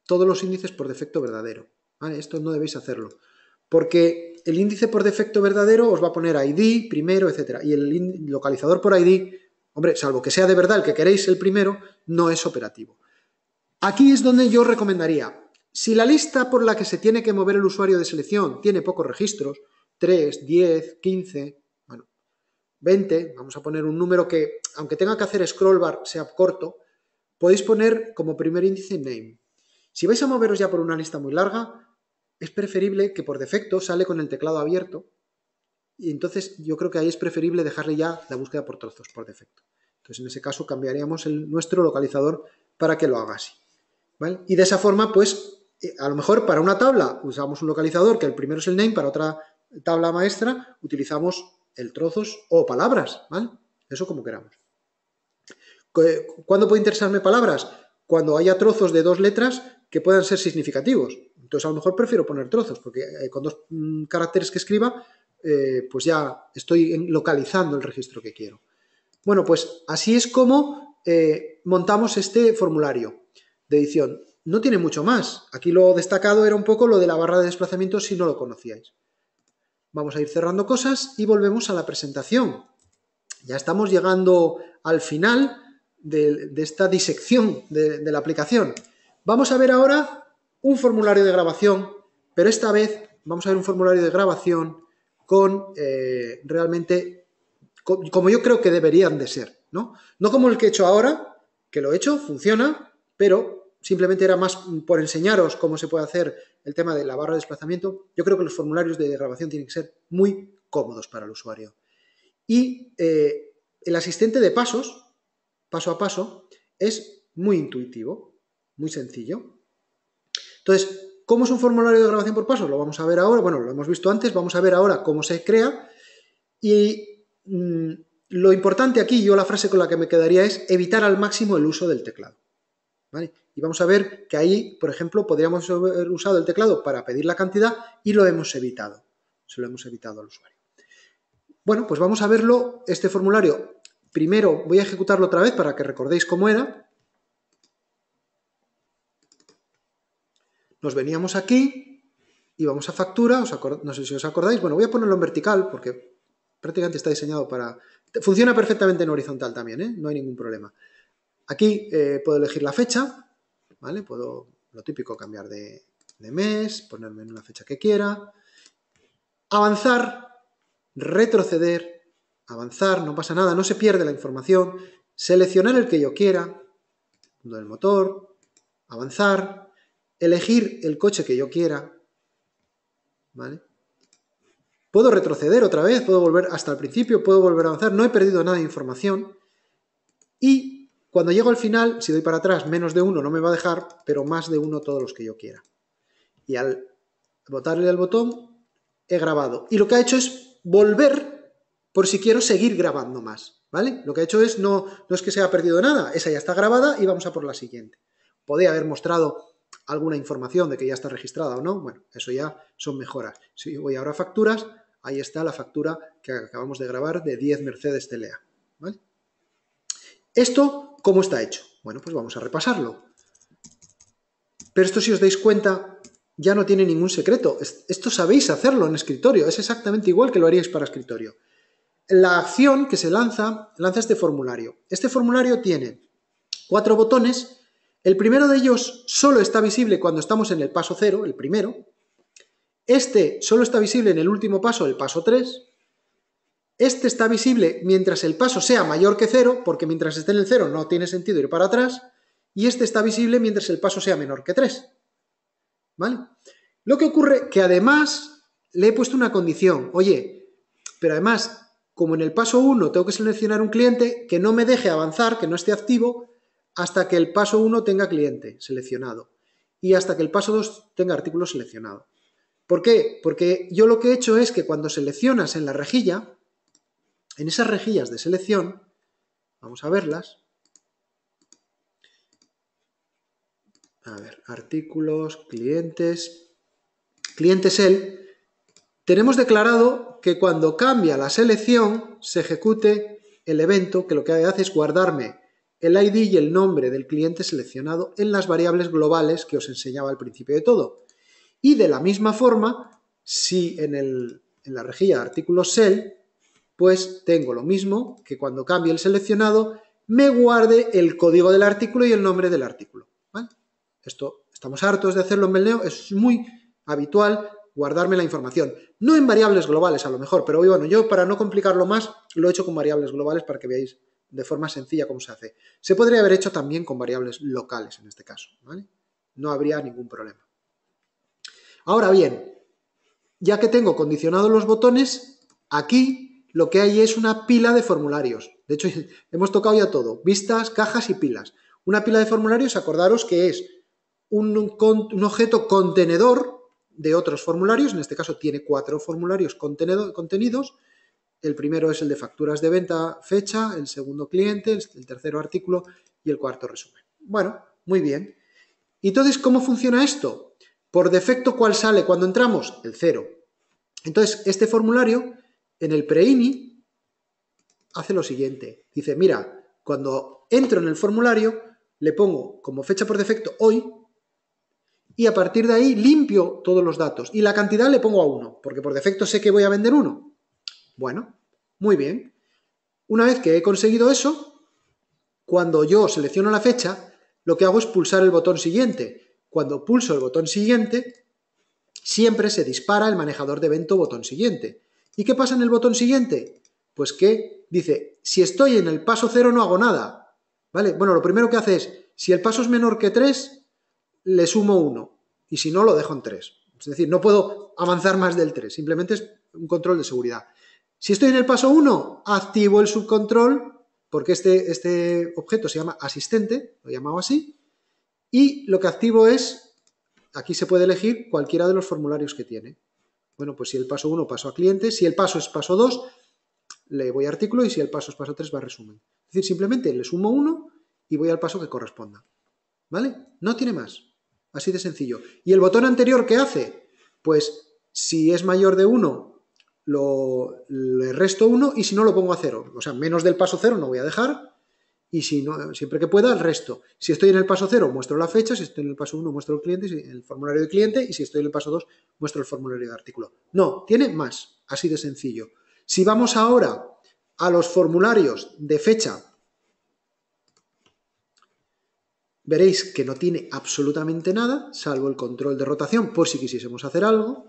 todos los índices por defecto verdadero, ¿vale? Esto no debéis hacerlo, porque el índice por defecto verdadero os va a poner ID, primero, etc. Y el localizador por ID, hombre, salvo que sea de verdad el que queréis el primero, no es operativo. Aquí es donde yo recomendaría, si la lista por la que se tiene que mover el usuario de selección tiene pocos registros, 3, 10, 15, bueno, 20, vamos a poner un número que, aunque tenga que hacer scroll bar, sea corto, podéis poner como primer índice name. Si vais a moveros ya por una lista muy larga, es preferible que por defecto sale con el teclado abierto y entonces yo creo que ahí es preferible dejarle ya la búsqueda por trozos por defecto. Entonces en ese caso cambiaríamos nuestro localizador para que lo haga así, ¿vale? Y de esa forma, pues, a lo mejor para una tabla usamos un localizador que el primero es el name, para otra tabla maestra utilizamos el trozos o palabras, ¿vale? Eso como queramos. ¿Cuándo puede interesarme palabras? Cuando haya trozos de 2 letras que puedan ser significativos. Entonces a lo mejor prefiero poner trozos, porque con 2 caracteres que escriba, pues ya estoy localizando el registro que quiero. Bueno, pues así es como montamos este formulario de edición. No tiene mucho más. Aquí lo destacado era un poco lo de la barra de desplazamiento si no lo conocíais. Vamos a ir cerrando cosas y volvemos a la presentación. Ya estamos llegando al final de esta disección de la aplicación. Vamos a ver ahora un formulario de grabación, pero esta vez vamos a ver un formulario de grabación con realmente, como yo creo que deberían de ser, ¿no? No como el que he hecho ahora, que lo he hecho, funciona, pero simplemente era más por enseñaros cómo se puede hacer el tema de la barra de desplazamiento. Yo creo que los formularios de grabación tienen que ser muy cómodos para el usuario. Y el asistente de pasos, paso a paso, es muy intuitivo, muy sencillo. Entonces, ¿cómo es un formulario de grabación por pasos? Lo vamos a ver ahora, bueno, lo hemos visto antes, vamos a ver ahora cómo se crea. Y lo importante aquí, yo la frase con la que me quedaría es evitar al máximo el uso del teclado. ¿Vale? Y vamos a ver que ahí, por ejemplo, podríamos haber usado el teclado para pedir la cantidad y lo hemos evitado. Se lo hemos evitado al usuario. Bueno, pues vamos a verlo, este formulario. Primero voy a ejecutarlo otra vez para que recordéis cómo era. Nos veníamos aquí y vamos a factura, no sé si os acordáis, bueno, voy a ponerlo en vertical porque prácticamente está diseñado para... Funciona perfectamente en horizontal también, ¿eh? No hay ningún problema. Aquí puedo elegir la fecha, ¿vale? Puedo, lo típico, cambiar de mes, ponerme en una fecha que quiera, avanzar, retroceder, avanzar, no pasa nada, no se pierde la información, seleccionar el que yo quiera, punto del motor, avanzar, elegir el coche que yo quiera, ¿vale? Puedo retroceder otra vez, puedo volver hasta el principio, puedo volver a avanzar, no he perdido nada de información y cuando llego al final, si doy para atrás, menos de 1 no me va a dejar, pero más de 1 todos los que yo quiera. Y al botarle al botón, he grabado. Y lo que ha hecho es volver por si quiero seguir grabando más, ¿vale? Lo que ha hecho es, no es que se haya perdido nada, esa ya está grabada y vamos a por la siguiente. Podría haber mostrado alguna información de que ya está registrada o no, bueno, eso ya son mejoras. Si voy ahora a facturas, ahí está la factura que acabamos de grabar de 10 Mercedes CLA, ¿vale? ¿Esto cómo está hecho? Bueno, pues vamos a repasarlo. Pero esto, si os dais cuenta, ya no tiene ningún secreto. Esto sabéis hacerlo en escritorio, es exactamente igual que lo haríais para escritorio. La acción que se lanza este formulario. Este formulario tiene 4 botones. El primero de ellos solo está visible cuando estamos en el paso 0, el primero. Este solo está visible en el último paso, el paso 3. Este está visible mientras el paso sea mayor que 0, porque mientras esté en el 0 no tiene sentido ir para atrás. Y este está visible mientras el paso sea menor que 3. ¿Vale? Lo que ocurre que además le he puesto una condición. Oye, pero además, como en el paso 1 tengo que seleccionar un cliente, que no me deje avanzar, que no esté activo, hasta que el paso 1 tenga cliente seleccionado y hasta que el paso 2 tenga artículo seleccionado. ¿Por qué? Porque yo lo que he hecho es que cuando seleccionas en la rejilla, en esas rejillas de selección, vamos a verlas. A ver, artículos, clientes el, tenemos declarado que cuando cambia la selección se ejecute el evento que lo que hace es guardarme el ID y el nombre del cliente seleccionado en las variables globales que os enseñaba al principio de todo. Y de la misma forma, si en la rejilla de artículos sell, pues tengo lo mismo, que cuando cambie el seleccionado me guarde el código del artículo y el nombre del artículo, ¿vale? Esto estamos hartos de hacerlo en Belneo, es muy habitual guardarme la información. No en variables globales a lo mejor, pero bueno, yo para no complicarlo más lo he hecho con variables globales para que veáis de forma sencilla cómo se hace. Se podría haber hecho también con variables locales en este caso, ¿vale? No habría ningún problema. Ahora bien, ya que tengo condicionados los botones, aquí lo que hay es una pila de formularios. De hecho, hemos tocado ya todo, vistas, cajas y pilas. Una pila de formularios, acordaros que es un objeto contenedor de otros formularios, en este caso tiene 4 formularios contenidos. El primero es el de facturas de venta, fecha, el segundo cliente, el tercero artículo y el cuarto resumen. Bueno, muy bien. ¿Y entonces cómo funciona esto? Por defecto, ¿cuál sale cuando entramos? El 0. Entonces, este formulario, en el pre-ini, hace lo siguiente. Dice, mira, cuando entro en el formulario, le pongo como fecha por defecto hoy, y a partir de ahí limpio todos los datos. Y la cantidad le pongo a 1, porque por defecto sé que voy a vender 1. Bueno, muy bien. Una vez que he conseguido eso, cuando yo selecciono la fecha, lo que hago es pulsar el botón siguiente. Cuando pulso el botón siguiente, siempre se dispara el manejador de evento botón siguiente. ¿Y qué pasa en el botón siguiente? Pues que dice, si estoy en el paso 0 no hago nada. ¿Vale? Bueno, lo primero que hace es, si el paso es menor que 3, le sumo 1. Y si no, lo dejo en 3. Es decir, no puedo avanzar más del 3. Simplemente es un control de seguridad. Si estoy en el paso 1, activo el subcontrol, porque este objeto se llama asistente, lo he llamado así, y lo que activo es, aquí se puede elegir cualquiera de los formularios que tiene. Bueno, pues si el paso 1 paso a cliente, si el paso es paso 2, le voy a artículo, y si el paso es paso 3 va a resumen. Es decir, simplemente le sumo 1 y voy al paso que corresponda. ¿Vale? No tiene más. Así de sencillo. ¿Y el botón anterior qué hace? Pues si es mayor de 1, le resto 1 y si no lo pongo a 0. O sea, menos del paso 0 no voy a dejar y si no, siempre que pueda el resto. Si estoy en el paso 0 muestro la fecha, si estoy en el paso 1 muestro el cliente, el formulario de cliente, y si estoy en el paso 2 muestro el formulario de artículo. No, tiene más. Así de sencillo. Si vamos ahora a los formularios de fecha, veréis que no tiene absolutamente nada, salvo el control de rotación, por si quisiésemos hacer algo.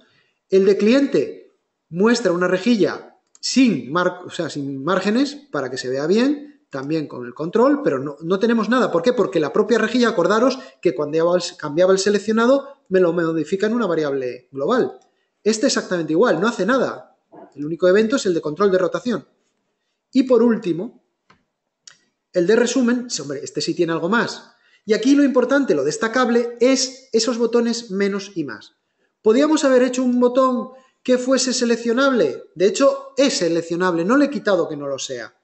El de cliente muestra una rejilla sin márgenes para que se vea bien, también con el control, pero no tenemos nada. ¿Por qué? Porque la propia rejilla, acordaros que cuando cambiaba el seleccionado, me lo modifica en una variable global. Este exactamente igual, no hace nada. El único evento es el de control de rotación. Y por último, el de resumen, hombre, este sí tiene algo más. Y aquí lo importante, lo destacable, es esos botones menos y más. ¿Podríamos haber hecho un botón que fuese seleccionable? De hecho, es seleccionable, no le he quitado que no lo sea.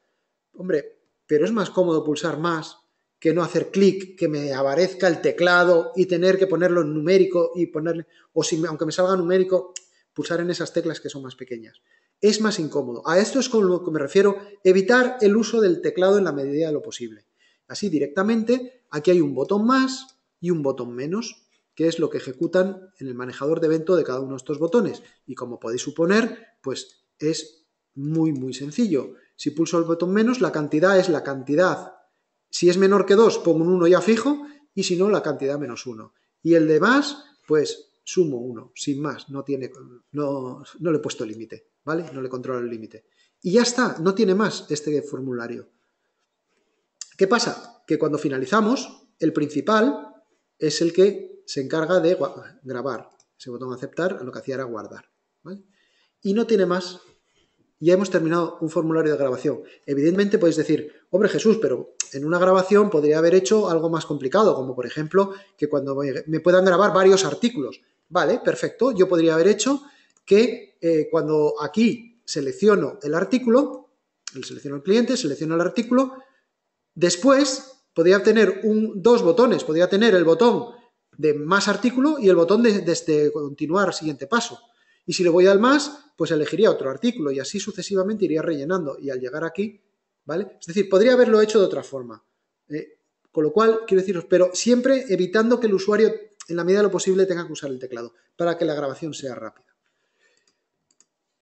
Hombre, pero es más cómodo pulsar más que no hacer clic, que me aparezca el teclado y tener que ponerlo en numérico y ponerle, o si, aunque me salga numérico, pulsar en esas teclas que son más pequeñas. Es más incómodo. A esto es con lo que me refiero, evitar el uso del teclado en la medida de lo posible. Así directamente, aquí hay un botón más y un botón menos, que es lo que ejecutan en el manejador de evento de cada uno de estos botones. Y como podéis suponer, pues es muy, muy sencillo. Si pulso el botón menos, la cantidad es la cantidad. Si es menor que 2, pongo un 1 ya fijo, y si no, la cantidad menos 1. Y el de más, pues sumo 1, sin más, no le he puesto límite, ¿vale? No le controlo el límite. Y ya está, no tiene más este formulario. ¿Qué pasa? Que cuando finalizamos, el principal es el que se encarga de grabar. Ese botón aceptar lo que hacía era guardar, ¿vale? Y no tiene más. Ya hemos terminado un formulario de grabación. Evidentemente podéis decir, hombre Jesús, pero en una grabación podría haber hecho algo más complicado, como por ejemplo que cuando me puedan grabar varios artículos. Vale, perfecto. Yo podría haber hecho que cuando aquí selecciono el artículo, selecciono el cliente, selecciono el artículo, después podría tener dos botones. Podría tener el botón de más artículo y el botón de continuar siguiente paso. Y si le voy al más, pues elegiría otro artículo y así sucesivamente iría rellenando. Y al llegar aquí, ¿vale? Es decir, podría haberlo hecho de otra forma. Con lo cual, quiero deciros, pero siempre evitando que el usuario, en la medida de lo posible, tenga que usar el teclado para que la grabación sea rápida.